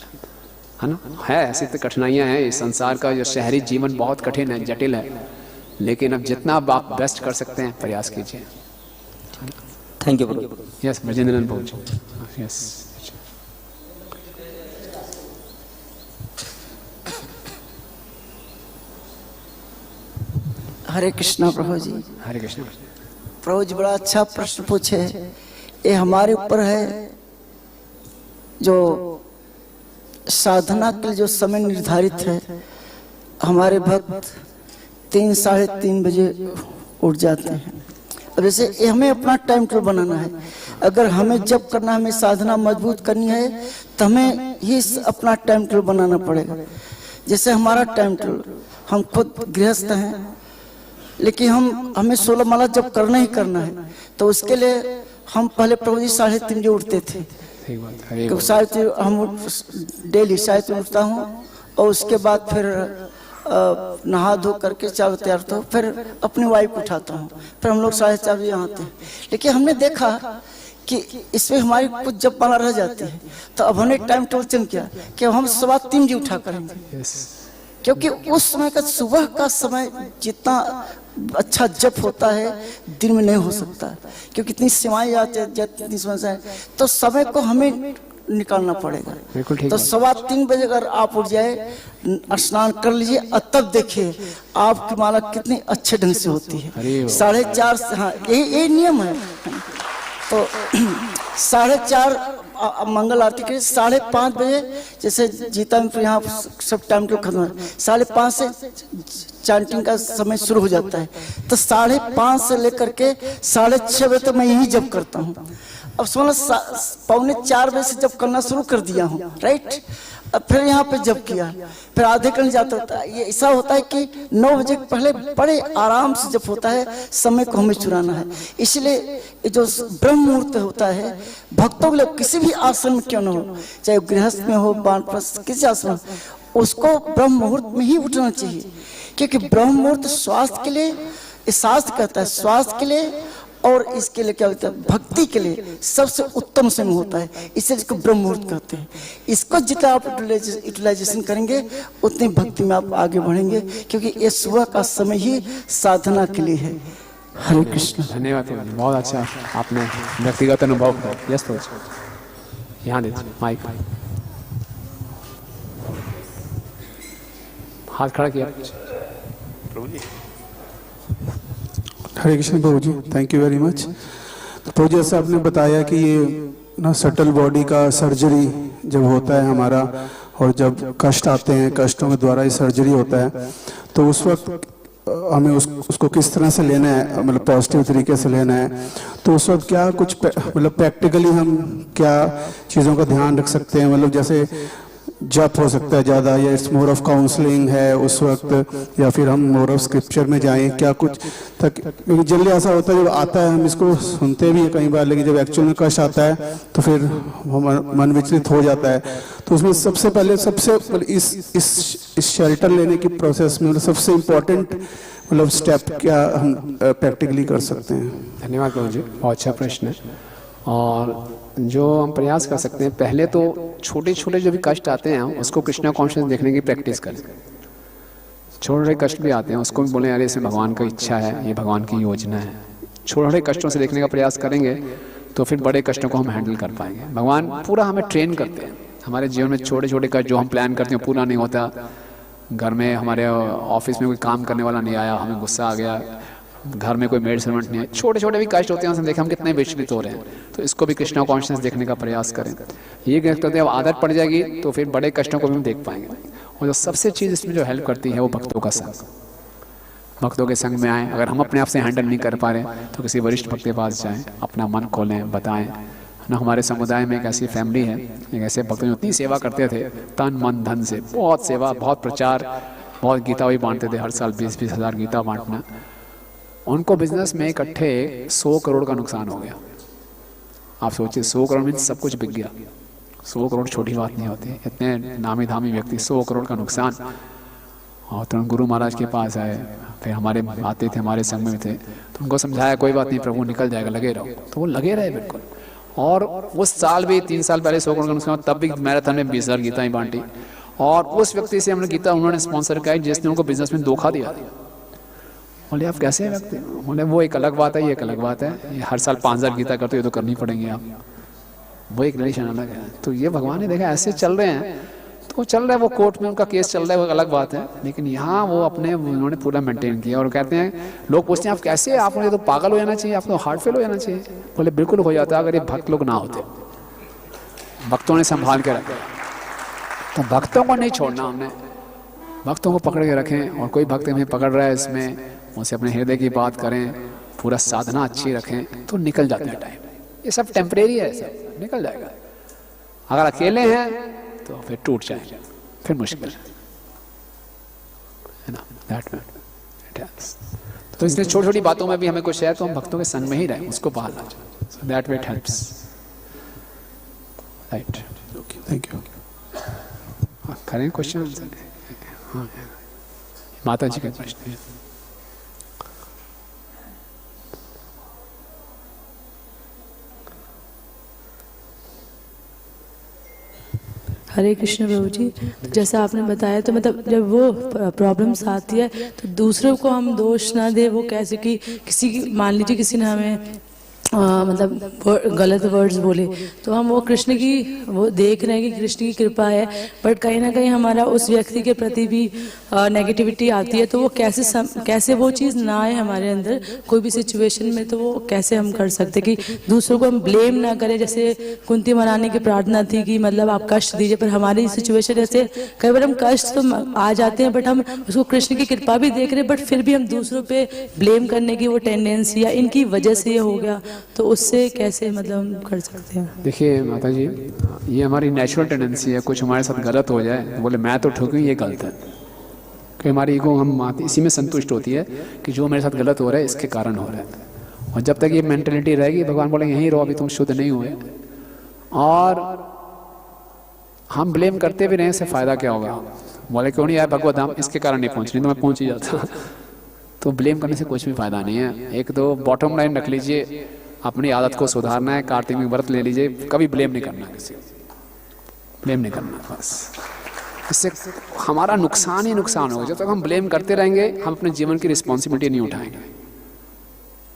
है ना। है ऐसी तो कठिनाइयाँ हैं, इस संसार का जो शहरी जीवन बहुत कठिन है, जटिल है, लेकिन अब जितना आप बेस्ट कर सकते हैं प्रयास कीजिए। थैंक यू प्रभु। यस ब्रजेंद्र प्रभु। यस हरे कृष्णा प्रभु जी। हरे कृष्ण प्रभु जी बड़ा अच्छा प्रश्न पूछे। ये हमारे ऊपर है जो साधना के लिए जो समय निर्धारित है। हमारे भक्त 3 साढ़े 3 बजे उठ जाते हैं। अब जैसे ये हमें अपना टाइम टेबल बनाना है। अगर हमें जब करना, हमें साधना मजबूत करनी है तो हमें ही अपना टाइम टेबल बनाना पड़ेगा। जैसे हमारा टाइम टेबल, हम खुद गृहस्थ हैं लेकिन हमें 16 माला जब करना ही करना है, तो उसके लिए हम पहले प्रभु जी 3:30 बजे उठते थे। तो 3:30 हम डेली 3:30 उठता हूँ और उसके बाद फिर नहा धो करके चाय तैयार तो फिर अपनी वाइफ को उठाता हूँ, फिर हम लोग 4:30 बजे यहाँ आते हैं। लेकिन हमने देखा कि इसमें हमारी कुछ जब माला रह जाती है, तो अब हमने टाइम टेबल चेंज किया कि हम 3:15 बजे उठा करेंगे। क्योंकि उस समय का सुबह का समय जितना अच्छा जप होता है दिन में नहीं हो सकता, क्योंकि इतनी सेवाएं आती है, इतनी समस्याएं, तो समय को हमें निकालना पड़ेगा। तो 3:15 बजे अगर आप उठ जाए, स्नान कर लीजिए और तब देखिए आपकी माला कितनी अच्छे ढंग से होती है। 4:30 से, हाँ यही नियम है। तो 4:30 मंगल आरती के 5:30 बजे, जैसे जीता में यहाँ सब टाइम टेबल खत्म है, 5:30 से चैंटिंग का समय शुरू हो जाता है। तो 5:30 से लेकर के 6:30 बजे तक मैं यही जप करता हूँ। अब समझ 3:45 बजे से जब करना शुरू कर दिया हूँ, राइट। अब फिर यहाँ पे जब किया, फिर आधे घंटे जाता होता है। ये ऐसा होता है कि 9 बजे पहले बड़े आराम से जब होता है, समय को हमें चुराना है। इसलिए जो ब्रह्म मुहूर्त होता है, भक्तों के लिए किसी भी आश्रम में क्यों न हो, चाहे गृहस्थ में हो, वानप्रस्थ, किसी आश्रम, उसको ब्रह्म मुहूर्त में ही उठना चाहिए। क्योंकि ब्रह्म मुहूर्त स्वास्थ्य के लिए, शास्त्र कहता है स्वास्थ्य के लिए और इसके लिए क्या होता है, भक्ति के लिए सबसे उत्तम समय होता है। इसे इसको ब्रह्म मुहूर्त कहते हैं। इसको जितना आप यूटिलाइजेशन करेंगे उतनी भक्ति में आप आगे बढ़ेंगे, क्योंकि ये सुबह का समय ही साधना के लिए है। हरे कृष्ण। धन्यवाद, बहुत अच्छा आपने व्यक्तिगत अनुभव किया। यस तो यहाँ दीजिए माइक, हाथ खड़ा किया प्रभु जी। हरे कृष्ण प्रभु जी, थैंक यू वेरी मच। तो जैसे आपने बताया कि ये ना सटल बॉडी का सर्जरी जब होता है हमारा, और जब कष्ट आते हैं, कष्टों के द्वारा ही सर्जरी होता है, तो उस वक्त हमें उसको किस तरह से लेना है, मतलब पॉजिटिव तरीके से लेना है, तो उस वक्त क्या कुछ मतलब प्रैक्टिकली हम क्या चीज़ों का ध्यान रख सकते हैं? मतलब जैसे जप हो सकता है ज़्यादा, या इट्स मोर ऑफ काउंसलिंग है उस वक्त, या फिर हम मोर ऑफ स्क्रिप्चर में जाएं, क्या कुछ तक? क्योंकि जनरली ऐसा होता है जब आता है हम इसको सुनते भी हैं कई बार, लेकिन जब एक्चुअल में कष्ट आता है तो फिर मन विचलित हो जाता है। तो उसमें सबसे पहले इस शेल्टर लेने की प्रोसेस में सबसे इम्पोर्टेंट मतलब स्टेप क्या हम प्रैक्टिकली कर सकते हैं? धन्यवाद प्रभु जी, बहुत अच्छा प्रश्न है। और जो हम प्रयास कर सकते हैं, पहले तो छोटे छोटे जो भी कष्ट आते हैं उसको कृष्णा कॉन्शियस देखने की प्रैक्टिस करें। छोटे छोटे कष्ट भी आते हैं उसको भी बोलें अरे इसमें भगवान का इच्छा है, ये भगवान की योजना है। छोटे छोटे कष्टों से देखने का प्रयास करेंगे तो फिर बड़े कष्टों को हम हैंडल कर पाएंगे। भगवान पूरा हमें ट्रेन करते हैं। हमारे जीवन में छोटे छोटे कष्ट जो हम प्लान करते हैं पूरा नहीं होता, घर में हमारे ऑफिस में कोई काम करने वाला नहीं आया, हमें गुस्सा आ गया, घर में कोई मेड सर्वेंट नहीं है, छोटे छोटे भी कष्ट होते हैं, उसमें देखें हम कितने विचलित हो रहे हैं। तो इसको भी कृष्णा कॉन्शियस देखने का प्रयास करें। ये कहते हैं अब आदत पड़ जाएगी तो फिर बड़े कष्टों को भी हम देख पाएंगे। और जो सबसे चीज़ इसमें जो हेल्प करती है वो भक्तों का संग। भक्तों के संग में आएँ। अगर हम अपने आप से हैंडल नहीं कर पा रहे तो किसी वरिष्ठ भक्त के पास जाएँ, अपना मन खोलें, बताएं ना। हमारे समुदाय में एक ऐसी फैमिली है, एक ऐसे भक्त जो इतनी सेवा करते थे तन मन धन से, बहुत सेवा, बहुत प्रचार, बहुत गीता भी बांटते थे, हर साल 20-20 हज़ार गीता बांटना। उनको बिजनेस में इकट्ठे 100 करोड़ का नुकसान हो गया। आप सोचिए 100 करोड़ में सब कुछ बिक गया। 100 करोड़ छोटी बात नहीं होती, इतने नामी धामी व्यक्ति 100 करोड़ का नुकसान। और तुरंत गुरु महाराज के पास आए, फिर हमारे आते थे, हमारे संग में थे, तो उनको समझाया कोई बात नहीं प्रभु निकल जाएगा, लगे रहो। तो वो लगे रहे बिल्कुल। और उस साल भी 3 साल पहले 100 करोड़ का नुकसान, तब भी मैराथन में 20,000 गीता ही बांटी। और उस व्यक्ति से हमने गीता उन्होंने स्पॉन्सर किया जिसने उनको बिजनेस में धोखा दिया। बोले आप कैसे व्यक्ति? बोले वो एक अलग बात है, ये एक अलग बात है, ये हर साल 5,000 गीता करते हो तो करनी पड़ेंगे आप, वो एक रिलेशन अलग है। तो ये भगवान ने देखा ऐसे चल रहे हैं तो चल रहा है, वो कोर्ट में उनका केस चल रहा है, वो अलग बात है। लेकिन यहाँ वो अपने उन्होंने पूरा मेंटेन किया। और कहते हैं, लोग पूछते हैं आप कैसे, आपको तो पागल हो जाना चाहिए, आपको हार्ट फेल हो जाना चाहिए। बोले बिल्कुल हो जाता अगर ये भक्त लोग ना होते, भक्तों ने संभाल के रखा। तो भक्तों को नहीं छोड़ना हमने, भक्तों को पकड़ के रखें। और कोई भक्त हमें पकड़ रहा है इसमें, उनसे अपने हृदय की बात करें, पूरा साधना अच्छी रखें तो निकल जाता है टाइम। ये सब टेम्परेरी है, सब निकल जाएगा। अगर अकेले हैं तो फिर टूट जाएगा, फिर मुश्किल है ना। तो इसलिए छोटी छोटी बातों में भी हमें कुछ है तो हम भक्तों के संग में ही रहें, उसको बाहर ला जाए। So that way it helps, right. Thank you. करें क्वेश्चन आंसर? हाँ, माता जी का प्रश्न है। हरे कृष्ण प्रभु जी। तो जैसा आपने बताया, तो मतलब जब वो प्रॉब्लम्स आती है तो दूसरों को हम दोष ना दे, वो कैसे कि किसी की, मान लीजिए किसी ने हमें मतलब गलत वर्ड्स बोले तो हम वो कृष्ण की वो देख रहे हैं कि कृष्ण की कृपा है, बट कहीं ना कहीं हमारा उस व्यक्ति के प्रति भी नेगेटिविटी आती है। तो वो कैसे वो चीज़ ना आए हमारे अंदर कोई भी सिचुएशन में, तो वो कैसे हम कर सकते कि दूसरों को हम ब्लेम ना करें। जैसे कुंती महारानी की प्रार्थना थी कि मतलब आप कष्ट दीजिए, पर हमारी सिचुएशन जैसे कई बार हम कष्ट तो आ जाते हैं, बट हम उसको कृष्ण की कृपा भी देख रहे हैं, बट फिर भी हम दूसरों पे ब्लेम करने की वो टेंडेंसी या इनकी वजह से ये हो गया, तो उससे कैसे मतलब हम कर सकते हैं? देखिए माता जी, ये हमारी नेचुरल टेंडेंसी है। कुछ हमारे साथ गलत हो जाए तो बोले मैं तो ठोकूं, ये गलत है। कि हमारी ईगो हम इसी में संतुष्ट होती है कि जो मेरे साथ गलत हो रहा है इसके कारण हो रहा है। और जब तक ये मेंटेलिटी रहेगी, भगवान बोलेंगे यहीं रहो, अभी तुम शुद्ध नहीं हुए। और हम ब्लेम करते भी रहे, इससे फ़ायदा क्या होगा? बोले क्यों नहीं आया भगवत धाम, इसके कारण नहीं पहुँच, नहीं तो मैं पहुँच ही जाता। तो ब्लेम करने से कुछ भी फ़ायदा नहीं है। एक तो बॉटम लाइन रख लीजिए, अपनी आदत को सुधारना है। कार्तिक में व्रत ले लीजिए, कभी ब्लेम नहीं करना, किसी ब्लेम नहीं करना, बस। इससे हमारा नुकसान ही नुकसान होगा। जब तक हम ब्लेम करते रहेंगे, हम अपने जीवन की रिस्पॉन्सिबिलिटी नहीं उठाएंगे।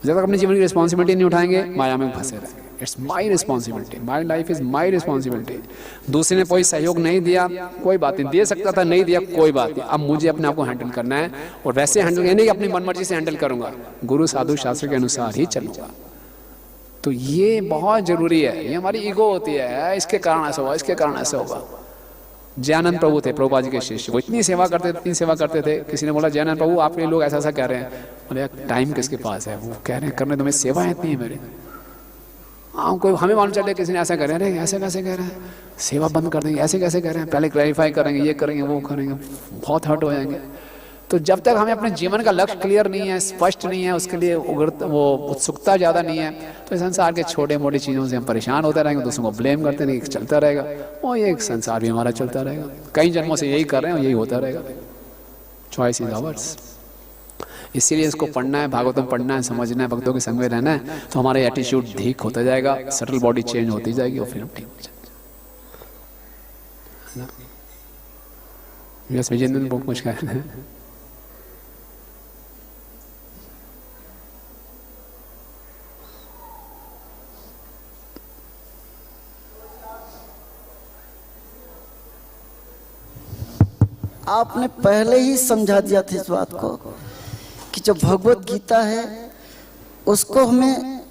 जब तक अपने जीवन की रिस्पॉन्सिबिलिटी नहीं उठाएंगे, माया में फंसे रहेंगे। It's my responsibility, my life is my responsibility. दूसरे ने कोई सहयोग नहीं दिया, कोई बात नहीं, दे सकता था, नहीं दिया, कोई बात नहीं। अब मुझे अपने आप को हैंडल करना है, और वैसे हैंडल नहीं, अपनी मनमर्जी से हैंडल करूंगा, गुरु साधु शास्त्र के अनुसार ही चलूंगा। तो ये बहुत जरूरी है। ये हमारी ईगो होती है, इसके कारण ऐसा हुआ, इसके कारण ऐसा होगा। जयानंद प्रभु थे, प्रभुपाद जी के शिष्य, वो इतनी सेवा करते थे। किसी ने बोला जयानंद प्रभु आपके लोग ऐसा ऐसा कह रहे हैं। बोले यार टाइम किसके पास है, वो कह रहे हैं करने, तुम्हें सेवा इतनी है मेरी। हाँ कोई हमें मालूम चले किसी ने ऐसा कह रहे हैं, ऐसे कैसे कह रहे हैं, सेवा बंद कर देंगे, ऐसे कैसे कह रहे हैं, पहले क्लैरिफाई करेंगे, ये करेंगे वो करेंगे, बहुत हर्ट हो जाएंगे। तो जब तक हमें अपने जीवन का लक्ष्य क्लियर नहीं है, स्पष्ट नहीं है, उसके लिए वो उत्सुकता ज़्यादा नहीं है, तो संसार के छोटे मोटी चीज़ों से हम परेशान होते रहेंगे, दूसरों को ब्लेम करते रहेंगे, चलता रहेगा और ये संसार भी हमारा चलता रहेगा। कई जन्मों से यही कर रहे हैं और यही होता रहेगा। Choice is ours. इसीलिए इसको पढ़ना है, भागवतम पढ़ना है, समझना है, भक्तों के संग में रहना है, तो हमारा एटीट्यूड ठीक होता जाएगा, सटल बॉडी चेंज होती जाएगी और फिर हम ठीक हो जाएंगे। यस विजेंद्र बहुत कुछ कह रहे हैं। आपने पहले ही समझा दिया था इस बात को कि जो भगवत गीता है उसको हमें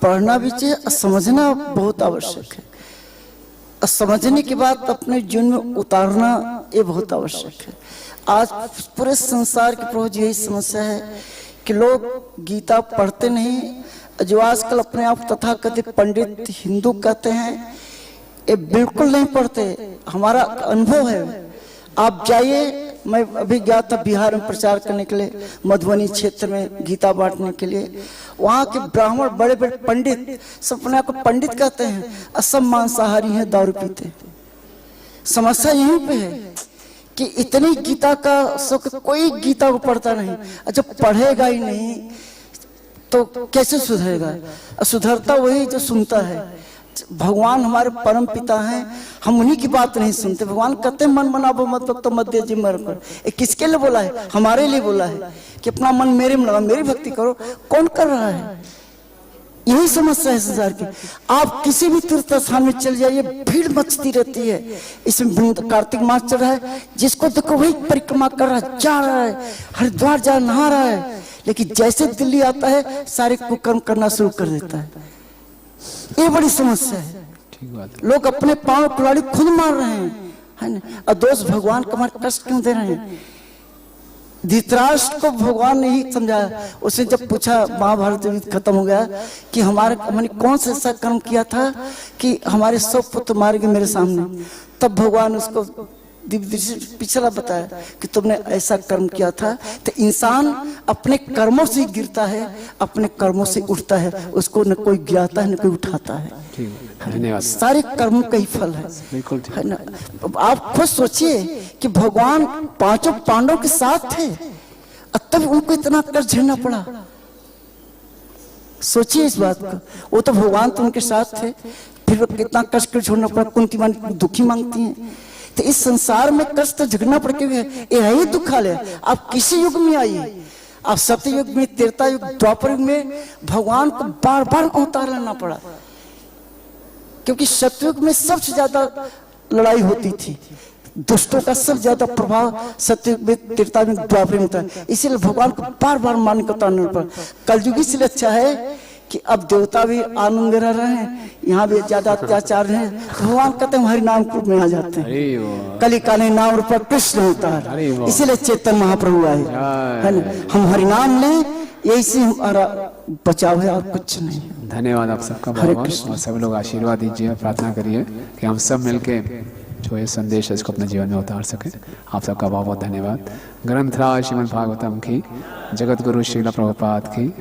पढ़ना भी चाहिए और समझना बहुत आवश्यक है, और समझने के बाद अपने जीवन में उतारना ये बहुत आवश्यक है। आज पूरे संसार के प्रभु यही समस्या है कि लोग गीता पढ़ते नहीं, जो आजकल अपने आप तथाकथित पंडित हिंदू कहते हैं, ये बिल्कुल नहीं पढ़ते। हमारा अनुभव है, आप जाइए, मैं अभी गया था बिहार में प्रचार करने के लिए, मधुबनी क्षेत्र में गीता बांटने के लिए। वहाँ के ब्राह्मण बड़े बड़े पंडित सब अपने आप को पंडित कहते हैं और सब मांसाहारी हैं, दारू पीते हैं। समस्या यहीं पे है कि इतनी गीता का सुख, कोई गीता को पढ़ता नहीं, जब पढ़ेगा ही नहीं तो कैसे सुधरेगा? सुधरता वही जो सुनता है। भगवान हमारे परम पिता हैं, हम उन्हीं की बात नहीं सुनते। भगवान कहते हैं मन बनाओ मत भक्तो मत दीजिए मर पर। ये किसके लिए बोला है? हमारे लिए बोला है कि अपना मन मेरे में लगाओ, मेरी भक्ति करो। कौन कर रहा है? यही समस्या है संसार की। आप किसी भी तीर्थ स्थान में चल जाइए, भीड़ मचती रहती है। इसमें कार्तिक मास चल रहा है, जिसको देखो वही परिक्रमा कर रहा है, जा रहा है, हरिद्वार जा नहा रहा है, लेकिन जैसे दिल्ली आता है सारे कुकर्म करना शुरू कर देता है। ये बड़ी समस्या है। लोग अपने पांव कुल्हाड़ी खुद मार रहे हैं, है ना? और दोष भगवान को हमारे कष्ट क्यों दे रहे हैं? धृतराष्ट्र को भगवान ने ही समझाया। उसने जब पूछा, महाभारत युद्ध खत्म हो गया, कि हमने कौन सा ऐसा कर्म किया था कि हमारे सब पुत्र मारे गए मेरे सामने, तब भगवान उसको पिछला बताया कि तुमने ऐसा कर्म किया था। तो इंसान अपने कर्मों से गिरता है, अपने कर्मों से उठता है, उसको न कोई गिराता है न कोई उठाता है। धन्यवाद। सारे कर्मों का ही फल है, है ना? आप खुद सोचिए कि भगवान पांचों पांडवों के साथ थे, तब उनको इतना कष्ट झेलना पड़ा। सोचिए इस बात को। वो तो भगवान तो उनके साथ थे, फिर कितना कष्ट छोड़ना पड़ा। कुंती माँ दुखी मांगती हैं। तो इस संसार में कष्ट तो झगड़ना पड़ेगा, ये है ही दुखालय। आप किसी युग में आइए, आप सतयुग में, त्रेता युग, द्वापर युग में भगवान को बार बार अवतार लेना पड़ा, क्योंकि सतयुग में सबसे ज्यादा लड़ाई होती थी, दुष्टों का सबसे ज्यादा प्रभाव सतयुग में, त्रेता में, द्वापर में था। इसीलिए भगवान को बार बार मान के उतारना पड़ा। कलयुग इसलिए अच्छा है कि अब देवता भी आनंद रह रहे हैं, यहाँ भी ज्यादा अत्याचार है। भगवान कहते हैं हरि नाम रूप में आ जाते हैं, कली काले नाम रूप कृष्ण अवतार, इसीलिए चेतन महाप्रभु आए, है ना? हम हरि नाम लें, यही से हमारा बचाव है और कुछ नहीं। धन्यवाद आप सबका बहुत, और सब लोग आशीर्वाद दीजिए और प्रार्थना करिए कि हम सब मिलके जो ये संदेश है इसको अपने जीवन में उतार सके। आप सबका बहुत बहुत धन्यवाद। ग्रंथराज श्रीमद् भागवतम की, जगत गुरु श्रील प्रभुपाद की।